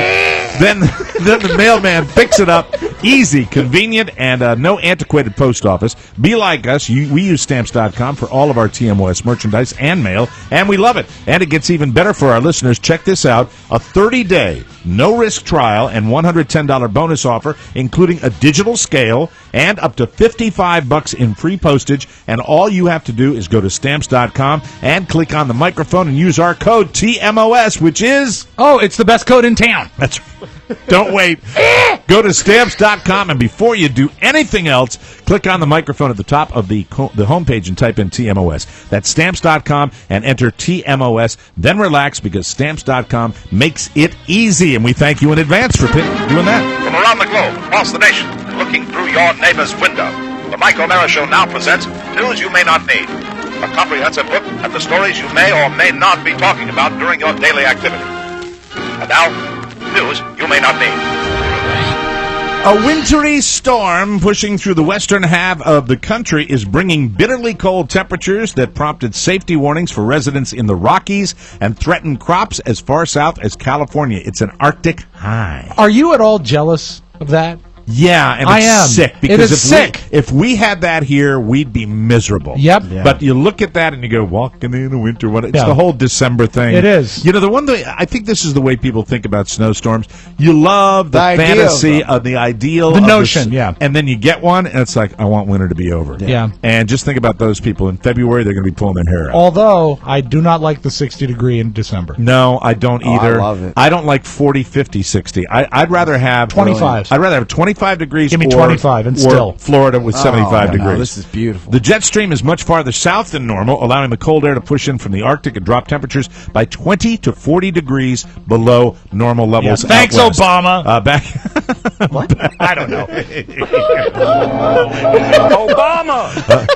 Then the mailman picks it up. Easy, convenient, and no antiquated post office. Be like us. We use Stamps.com for all of our TMOS merchandise and mail, and we love it. And it gets even better for our listeners. Check this out. A 30-day, no-risk trial and $110 bonus offer, including a digital scale and up to $55 in free postage. And all you have to do is go to Stamps.com and click on the microphone and use our code TMOS, which is... Oh, it's the best code in town. That's Don't wait. Go to Stamps.com, and before you do anything else, click on the microphone at the top of the homepage and type in TMOS. That's Stamps.com and enter TMOS. Then relax, because Stamps.com makes it easy, and we thank you in advance for doing that. From around the globe, across the nation, and looking through your neighbor's window, the Mike O'Mara Show now presents News You May Not Need, a comprehensive look at the stories you may or may not be talking about during your daily activity. And now, news you may not need. A wintry storm pushing through the western half of the country is bringing bitterly cold temperatures that prompted safety warnings for residents in the Rockies and threatened crops as far south as California. It's an Arctic high. Are you at all jealous of that? Yeah, and I it's am. sick. It is sick. If we had that here, we'd be miserable. Yep. Yeah. But you look at that and you go, walking in the winter. It's Yeah. the whole December thing. It is. You know, the one thing, I think this is the way people think about snowstorms. You love the idea fantasy of of the ideal. The of notion, yeah. And then you get one, and it's like, I want winter to be over. Yeah. And just think about those people. In February, they're going to be pulling their hair out. Although, I do not like the 60-degree in December. No, I don't either. I love it. I don't like 40, 50, 60. I'd rather have 25. I'd rather have 25 degrees. Give me or 25 and still. Florida with 75 degrees. No, this is beautiful. The jet stream is much farther south than normal, allowing the cold air to push in from the Arctic and drop temperatures by 20 to 40 degrees below normal levels. Yeah. Thanks, out west. Obama. Back. What? I don't know. Obama!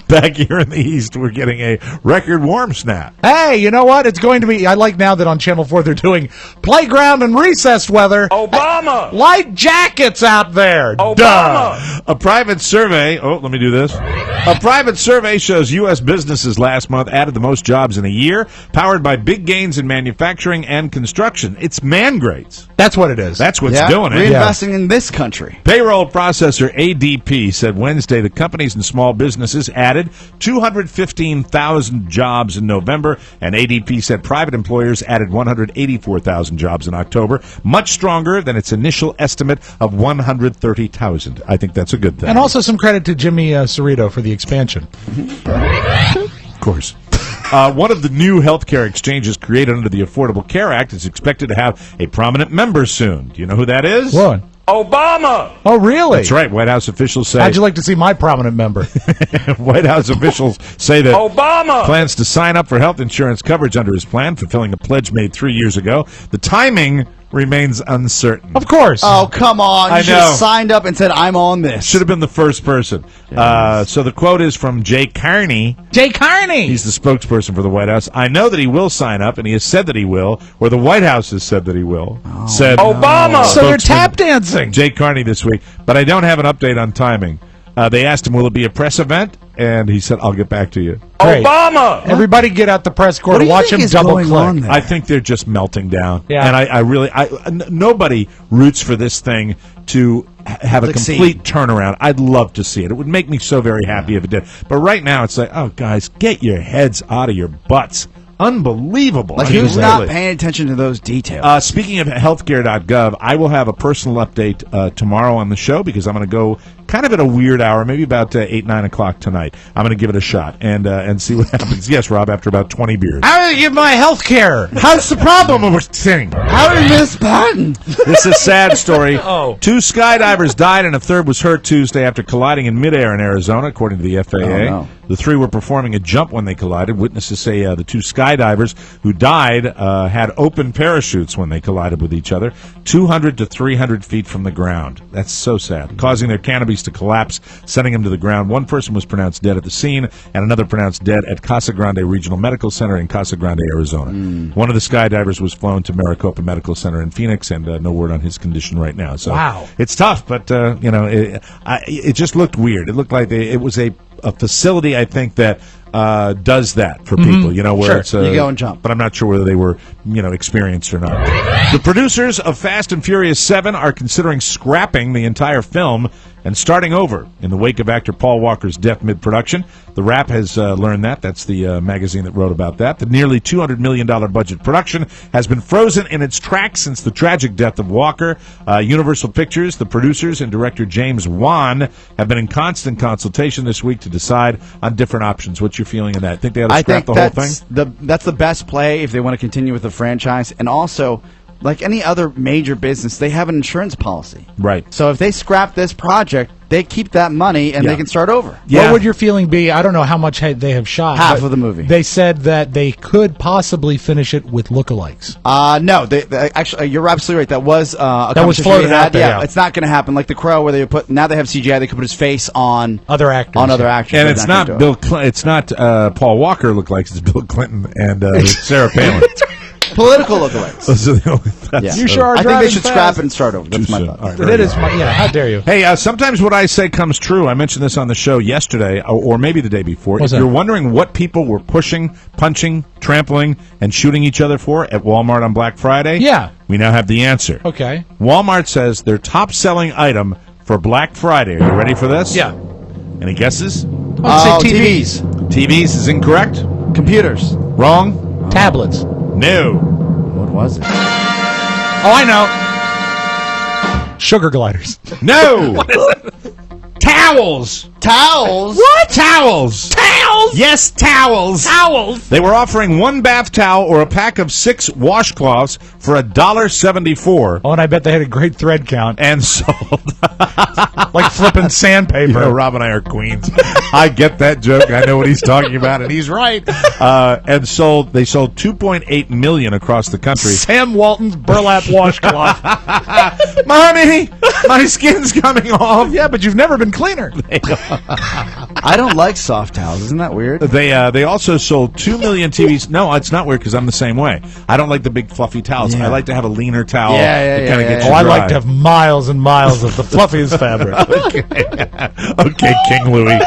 Back here in the East, we're getting a record warm snap. Hey, you know what? It's going to be. I like now that on Channel 4 they're doing playground and recess weather. Obama! Light jackets out there. Obama! Duh. A private survey. Oh, let me do this. A private survey shows U.S. businesses last month added the most jobs in a year, powered by big gains in manufacturing and construction. It's man grades. That's what it is. That's what's doing it. Reinvesting in this country. Payroll processor ADP said Wednesday that companies and small businesses added 215,000 jobs in November, and ADP said private employers added 184,000 jobs in October, much stronger than its initial estimate of 130,000. I think that's a good thing. And also some credit to Jimmy Cerrito for the expansion. Of course. One of the new healthcare exchanges created under the Affordable Care Act is expected to have a prominent member soon. Do you know who that is? What? Obama! Oh, really? That's right. White House officials say... How'd you like to see my prominent member? White House officials say that Obama plans to sign up for health insurance coverage under his plan, fulfilling a pledge made 3 years ago. The timing remains uncertain. Of course. Oh, come on. I You should know. have signed up and said, I'm on this. Should have been the first person. So the quote is from Jay Carney. Jay Carney! He's the spokesperson for the White House. I know that he will sign up, and he has said that he will, or the White House has said that he will. Said Obama! So they're tap dancing. Jay Carney this week, but I don't have an update on timing. They asked him, will it be a press event? And he said, I'll get back to you. Great. Obama! Everybody get out the press corps What do to you watch think him is double going on click. there? I think they're just melting down. Yeah. And I really, nobody roots for this thing to have a Succeed. complete turnaround. I'd love to see it. It would make me so very happy if it did. But right now, it's like, oh, guys, get your heads out of your butts. Unbelievable. Like, I mean, who's not really. paying attention to those details? Speaking of healthcare.gov, I will have a personal update tomorrow on the show because I'm going to go kind of at a weird hour, maybe about 8, 9 o'clock tonight. I'm going to give it a shot and see what happens. Yes, Rob, after about 20 beers. How do you give my health care? How's the problem with thing? How did Miss Patton? This is a sad story. Oh. 2 skydivers died and a third was hurt Tuesday after colliding in midair in Arizona, according to the FAA. Oh, no. The 3 were performing a jump when they collided. Witnesses say the 2 skydivers who died had open parachutes when they collided with each other, 200 to 300 feet from the ground. That's so sad, causing their canopies to collapse, sending them to the ground. One person was pronounced dead at the scene, and another pronounced dead at Casa Grande Regional Medical Center in Casa Grande, Arizona. One of the skydivers was flown to Maricopa Medical Center in Phoenix, and no word on his condition right now. So Wow. it's tough, but it just looked weird. It looked like it was a facility, I think, that does that for people, where Sure. it's You go and jump. but I'm not sure whether they were, experienced or not. The producers of Fast and Furious 7 are considering scrapping the entire film and starting over in the wake of actor Paul Walker's death mid-production. The Wrap has learned that. That's the magazine that wrote about that. The nearly $200 million budget production has been frozen in its tracks since the tragic death of Walker. Universal Pictures, the producers, and director James Wan have been in constant consultation this week to decide on different options. What's your feeling of that? Think they ought to scrap the whole thing? That's the best play if they want to continue with the franchise. And also, like any other major business, they have an insurance policy. Right. So if they scrap this project, they keep that money and Yeah. they can start over. What would your feeling be? I don't know how much they have shot. Half but of the movie. They said that they could possibly finish it with lookalikes. No, they actually, you're absolutely right. That was a That was conversation floated we had. out there, yeah. It's not going to happen. Like The Crow, where now they have CGI. They could put his face on other actors. On other actors, And They're it's not not gonna do Bill. It's not Paul Walker lookalikes. It's Bill Clinton and Sarah Palin. Political lookalikes. Those are the only things. Yeah. You sure are I think they driving should fast. scrap it and start over. That's Too my soon. thought. All right, That very is good. how dare you? Hey, sometimes what I say comes true. I mentioned this on the show yesterday, or maybe the day before. What's If that? you're wondering what people were pushing, punching, trampling, and shooting each other for at Walmart on Black Friday, Yeah. we now have the answer. Okay. Walmart says their top-selling item for Black Friday. Are you ready for this? Yeah. Any guesses? I'll say TVs. TVs is incorrect. Computers. Wrong. Tablets. No. What was it? Oh, I know. Sugar gliders. No. Towels. Towels? What? Towels. Towels? Yes, towels. Towels. They were offering one bath towel or a pack of 6 washcloths for $1.74. Oh, and I bet they had a great thread count. And sold. Like flipping sandpaper. You know, Rob and I are queens. I get that joke. I know what he's talking about, and he's right. And they sold 2.8 million across the country. Sam Walton's burlap washcloth. Mommy, my skin's coming off. Yeah, but you've never been cleaner. I don't like soft towels. Isn't that weird? They also sold 2 million TVs. No, it's not weird because I'm the same way. I don't like the big fluffy towels. Yeah. I like to have a leaner towel. Yeah, Kind of gets you I dry. like to have miles and miles of the fluffiest fabric. Okay, King Louis.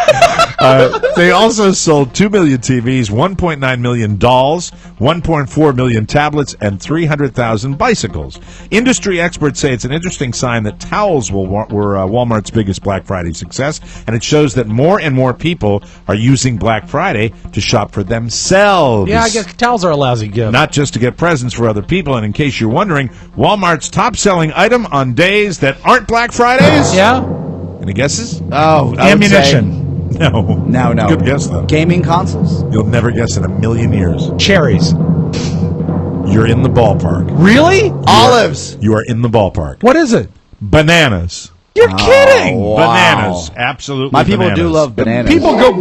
They also sold 2 million TVs, 1.9 million dolls, 1.4 million tablets, and 300,000 bicycles. Industry experts say it's an interesting sign that towels were Walmart's biggest Black Friday success, and it shows that more and more people are using Black Friday to shop for themselves. Yeah, I guess towels are a lousy gift. Not just to get presents for other people. And in case you're wondering, Walmart's top-selling item on days that aren't Black Fridays? Yeah. Any guesses? Oh, ammunition. No. No. Good guess, though. Gaming consoles? You'll never guess in a million years. Cherries. You're in the ballpark. Really? Olives. You are in the ballpark. What is it? Bananas. You're kidding. Wow. Bananas. Absolutely. My people bananas. do love bananas. People go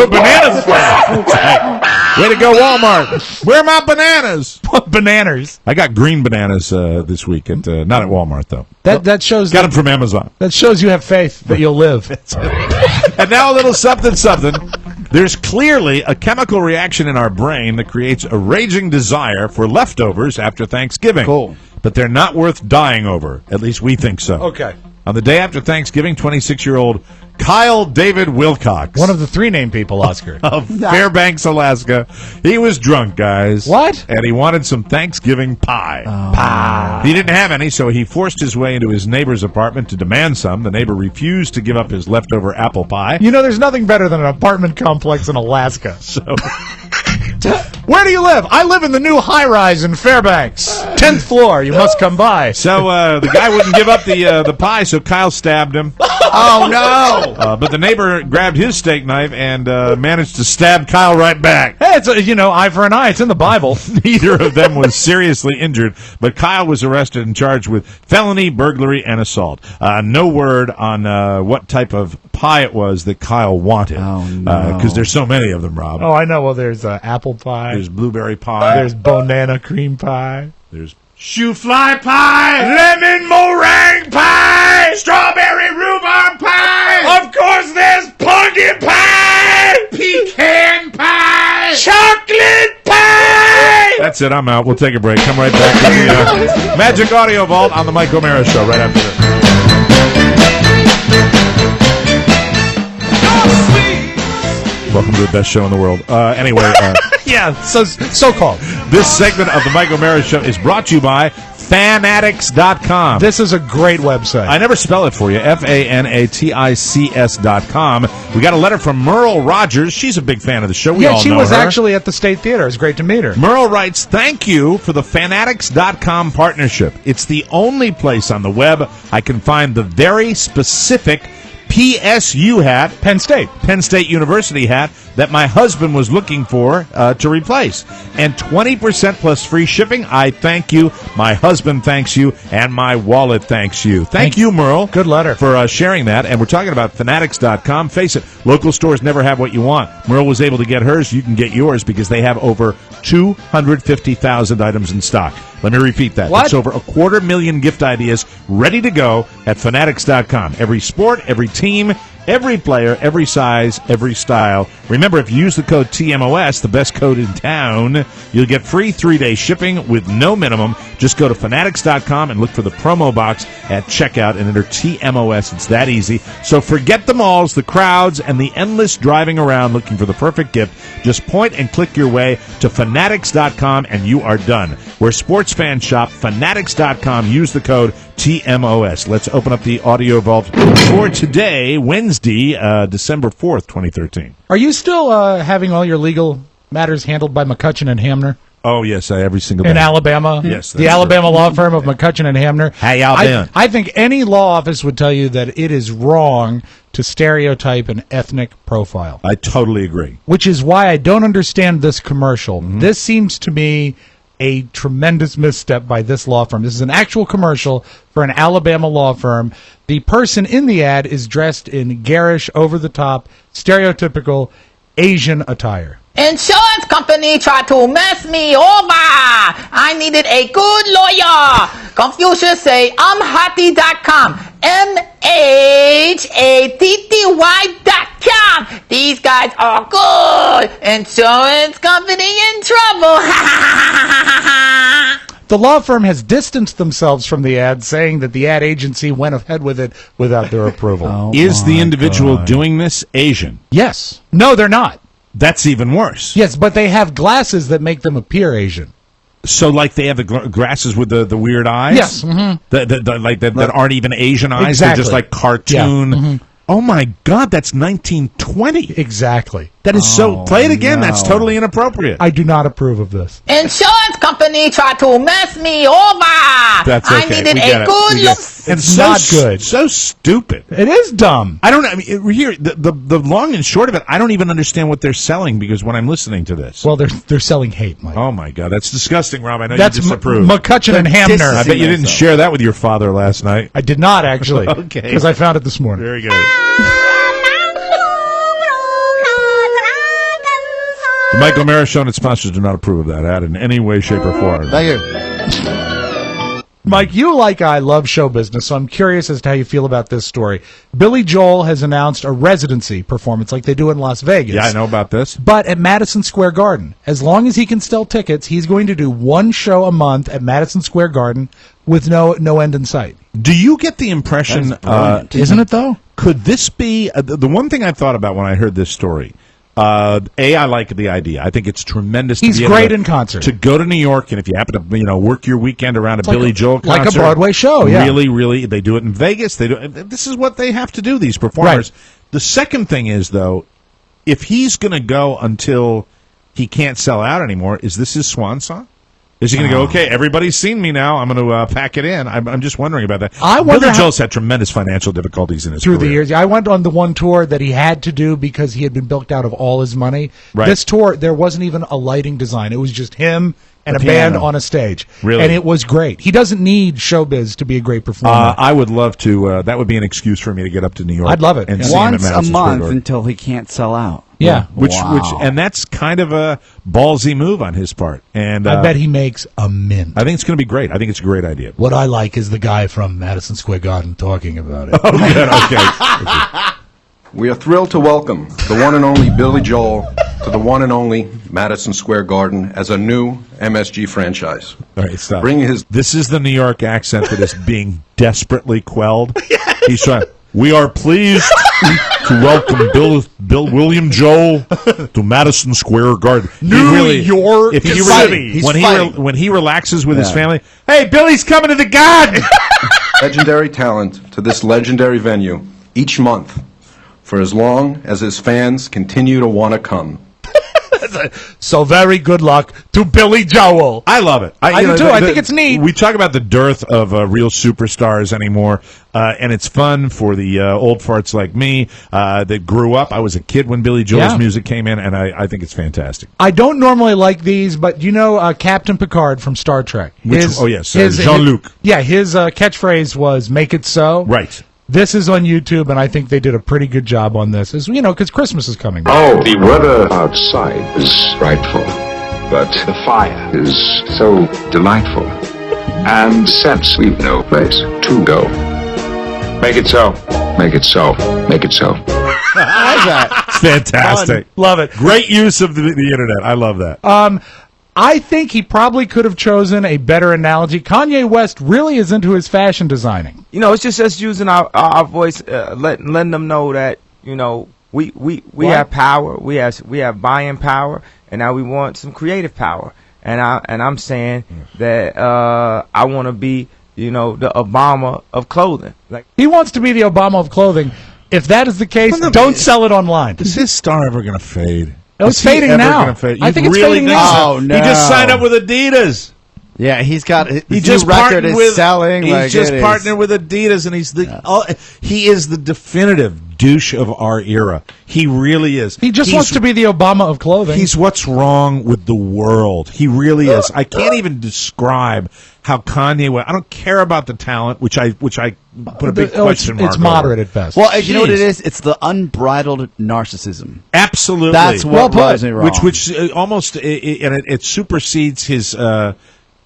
bananas for it. Way to go, Walmart. Where are my bananas? What bananas? I got green bananas this week. Not at Walmart, though. That shows. Got them from Amazon. That shows you have faith that you'll live. And now a little something. There's clearly a chemical reaction in our brain that creates a raging desire for leftovers after Thanksgiving. Cool. But they're not worth dying over. At least we think so. Okay. On the day after Thanksgiving, 26-year-old Kyle David Wilcox. One of the 3 named people, Oscar. Of Fairbanks, Alaska. He was drunk, guys. What? And he wanted some Thanksgiving pie. Pie. He didn't have any, so he forced his way into his neighbor's apartment to demand some. The neighbor refused to give up his leftover apple pie. You know, there's nothing better than an apartment complex in Alaska. So, where do you live? I live in the new high-rise in Fairbanks. 10th floor. You must come by. so the guy wouldn't give up the pie, so Kyle stabbed him. Oh, no. But the neighbor grabbed his steak knife and managed to stab Kyle right back. Hey, it's eye for an eye. It's in the Bible. Neither of them was seriously injured, but Kyle was arrested and charged with felony, burglary, and assault. No word on what type of pie it was that Kyle wanted. Oh, no. Because there's so many of them, Rob. Oh, I know. Well, there's apple pie. There's blueberry pie. There's banana cream pie. There's shoe fly pie. Lemon meringue pie. Strawberry rhubarb pie. Of course, there's pumpkin pie. Pecan pie. Chocolate pie. That's it. I'm out. We'll take a break. Come right back to the Magic Audio Vault on the Mike O'Mara Show right after this. Welcome to the best show in the world. Anyway, Yeah, so called. this segment of the Mike O'Mara Show is brought to you by Fanatics.com. This is a great website. I never spell it for you. Fanatics.com. We got a letter from Merle Rogers. She's a big fan of the show. We all she know was her. actually at the State Theater. It was great to meet her. Merle writes, thank you for the Fanatics.com partnership. It's the only place on the web I can find the very specific PSU hat, Penn State University hat, that my husband was looking for to replace. And 20% plus free shipping. I thank you. My husband thanks you. And my wallet thanks you. Thank you, Merle. Good letter. For sharing that. And we're talking about Fanatics.com. Face it, local stores never have what you want. Merle was able to get hers. You can get yours because they have over 250,000 items in stock. Let me repeat that. What? That's over 250,000 gift ideas ready to go at Fanatics.com. Every sport, every team, every player, every size, every style. Remember, if you use the code TMOS, the best code in town, you'll get free 3-day shipping with no minimum. Just go to Fanatics.com and look for the promo box at checkout and enter TMOS. It's that easy. So forget the malls, the crowds, and the endless driving around looking for the perfect gift. Just point and click your way to Fanatics.com and you are done. Where sports fans shop, Fanatics.com. Use the code TMOS. Let's open up the audio vault for today, Wednesday, December 4th, 2013. Are you still having all your legal matters handled by McCutcheon and Hamner? Oh, yes, every single day. In Alabama? Yes. The Alabama law firm of McCutcheon and Hamner. How y'all doing? I think any law office would tell you that it is wrong to stereotype an ethnic profile. I totally agree. Which is why I don't understand this commercial. Mm-hmm. This seems to me a tremendous misstep by this law firm. This is an actual commercial for an Alabama law firm. The person in the ad is dressed in garish, over-the-top, stereotypical Asian attire. Insurance company tried to mess me over. I needed a good lawyer. Confucius say I'm Hattie.com. MHATTY.com. These guys are good. Insurance company in trouble. The law firm has distanced themselves from the ad, saying that the ad agency went ahead with it without their approval. Is the individual doing this Asian? Yes. No, they're not. That's even worse. Yes, but they have glasses that make them appear Asian. So, like, they have the glasses with the weird eyes? Yes. Mm-hmm. That aren't even Asian eyes? Exactly. They're just like cartoon. Yeah. Mm-hmm. Oh, my God, that's 1920. Exactly. That is so... Play it again. No. That's totally inappropriate. I do not approve of this. Insurance company tried to mess me over. That's okay. I needed a good look. It's not good. So stupid. It is dumb. I don't know. I mean, here, the long and short of it, I don't even understand what they're selling because when I'm listening to this. Well, they're selling hate, Mike. Oh, my God. That's disgusting, Rob. I know that's you disapprove. McCutcheon and Hamner. I bet you didn't share that with your father last night. I did not, actually. Okay. Because I found it this morning. Very good. The Michael Mara Show and its sponsors do not approve of that ad in any way, shape, or form. Thank you. Mike, you like I love show business, so I'm curious as to how you feel about this story. Billy Joel has announced a residency performance like they do in Las Vegas. Yeah, I know about this. But at Madison Square Garden. As long as he can sell tickets, he's going to do one show a month at Madison Square Garden with no end in sight. Do you get the impression... Isn't it, though? Could this be... the one thing I thought about when I heard this story... I like the idea. I think it's tremendous. He's to be great able in concert. To go to New York, and if you happen to, work your weekend around a Billy Joel concert, like a Broadway show, yeah. Really, they do it in Vegas. This is what they have to do. These performers. Right. The second thing is though, if he's going to go until he can't sell out anymore, is this his swan song? Is he going to go, okay, everybody's seen me now, I'm going to pack it in? I'm just wondering about that. Billy Joel's had tremendous financial difficulties in his through career. the years. I went on the one tour that he had to do because he had been bilked out of all his money. Right. This tour, there wasn't even a lighting design. It was just him and a band on a stage. Really? And it was great. He doesn't need showbiz to be a great performer. I would love to. That would be an excuse for me to get up to New York. I'd love it. And see him at Once a Madison Square month Garden. until he can't sell out. Yeah. Which and that's kind of a ballsy move on his part. And I bet he makes a mint. I think it's going to be great. I think it's a great idea. What I like is the guy from Madison Square Garden talking about it. Oh, good. Okay. We are thrilled to welcome the one and only Billy Joel to the one and only Madison Square Garden as a new MSG franchise. All right, stop. This is the New York accent that is being desperately quelled. He's trying. We are pleased to welcome Bill William Joel to Madison Square Garden. New York City. When he relaxes with his family, hey, Billy's coming to the garden. legendary talent to this legendary venue each month for as long as his fans continue to want to come. So very good luck to Billy Joel. I love it. I do too. I think it's neat. We talk about the dearth of real superstars anymore, and it's fun for the old farts like me that grew up. I was a kid when Billy Joel's music came in, and I think it's fantastic. I don't normally like these, but you know Captain Picard from Star Trek? Jean-Luc. His catchphrase was, "Make it so." Right. This is on YouTube, and I think they did a pretty good job on this. As you know, because Christmas is coming. Oh, the weather outside is frightful, but the fire is so delightful. And since we've no place to go, make it so. Make it so. Make it so. I like that. It's fantastic. Fun. Love it. Great use of the internet. I love that. I think he probably could have chosen a better analogy. Kanye West really is into his fashion designing. You know, it's just us using our voice, letting them know that, you know, we have power, we have buying power, and now we want some creative power. And I'm saying that I want to be, you know, the Obama of clothing. Like he wants to be the Obama of clothing. If that is the case, don't sell it online. Is his star ever going to fade? Oh, it's fading now. I think it's fading now. Oh, no. He just signed up with Adidas. Yeah, he's got his He just new record partnered is with selling. He's like just it is. partnered with Adidas, and he is the definitive douche of our era. He really is. He just wants to be the Obama of clothing. He's what's wrong with the world. He really is. I can't even describe how Kanye went. I don't care about the talent, which I put a big question mark. It's moderate at best. Well, you know what it is? It's the unbridled narcissism. Absolutely, that's what rubs me wrong. Which almost it supersedes his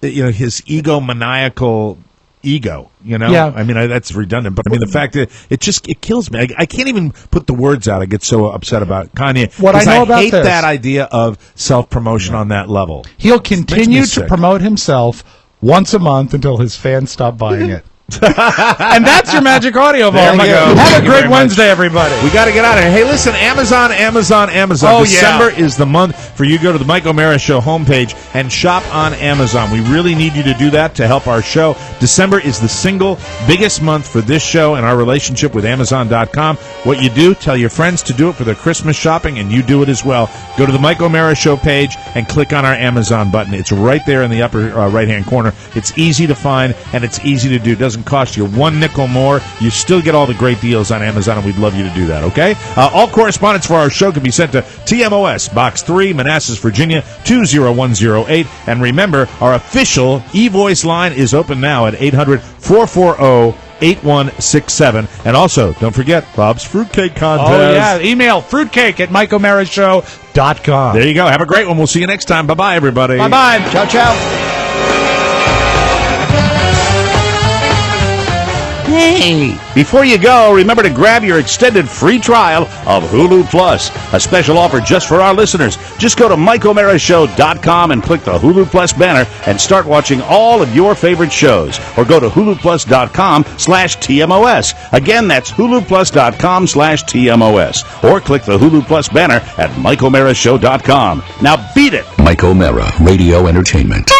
his egomaniacal ego. Yeah. I mean that's redundant, but I mean the fact that it kills me. I can't even put the words out. I get so upset about Kanye. What I know about hate this, that idea of self-promotion on that level. He'll continue to promote himself once a month until his fans stop buying it. And that's your magic audio ball. Have a great Wednesday, everybody. We got to get out of here. Hey, listen, Amazon. Oh, December is the month for you to go to the Mike O'Mara Show homepage and shop on Amazon. We really need you to do that to help our show. December is the single biggest month for this show and our relationship with Amazon.com. What you do, tell your friends to do it for their Christmas shopping, and you do it as well. Go to the Mike O'Mara Show page and click on our Amazon button. It's right there in the upper right-hand corner. It's easy to find, and it's easy to do. It doesn't cost you 1 nickel more. You still get all the great deals on Amazon, and we'd love you to do that, okay? All correspondence for our show can be sent to TMOS, Box 3, Manassas, Virginia, 20108. And remember, our official e-voice line is open now at 800-440-8167. And also, don't forget, Bob's Fruitcake Contest. Oh, yeah. Email fruitcake at MikeO'MaraShow.com. There you go. Have a great one. We'll see you next time. Bye-bye, everybody. Bye-bye. Ciao, ciao. Hey! Before you go, remember to grab your extended free trial of Hulu Plus. A special offer just for our listeners. Just go to MikeO'MaraShow.com and click the Hulu Plus banner and start watching all of your favorite shows. Or go to HuluPlus.com/TMOS. Again, that's HuluPlus.com/TMOS. Or click the Hulu Plus banner at MikeO'MaraShow.com. Now beat it! Mike O'Mara, Radio Entertainment.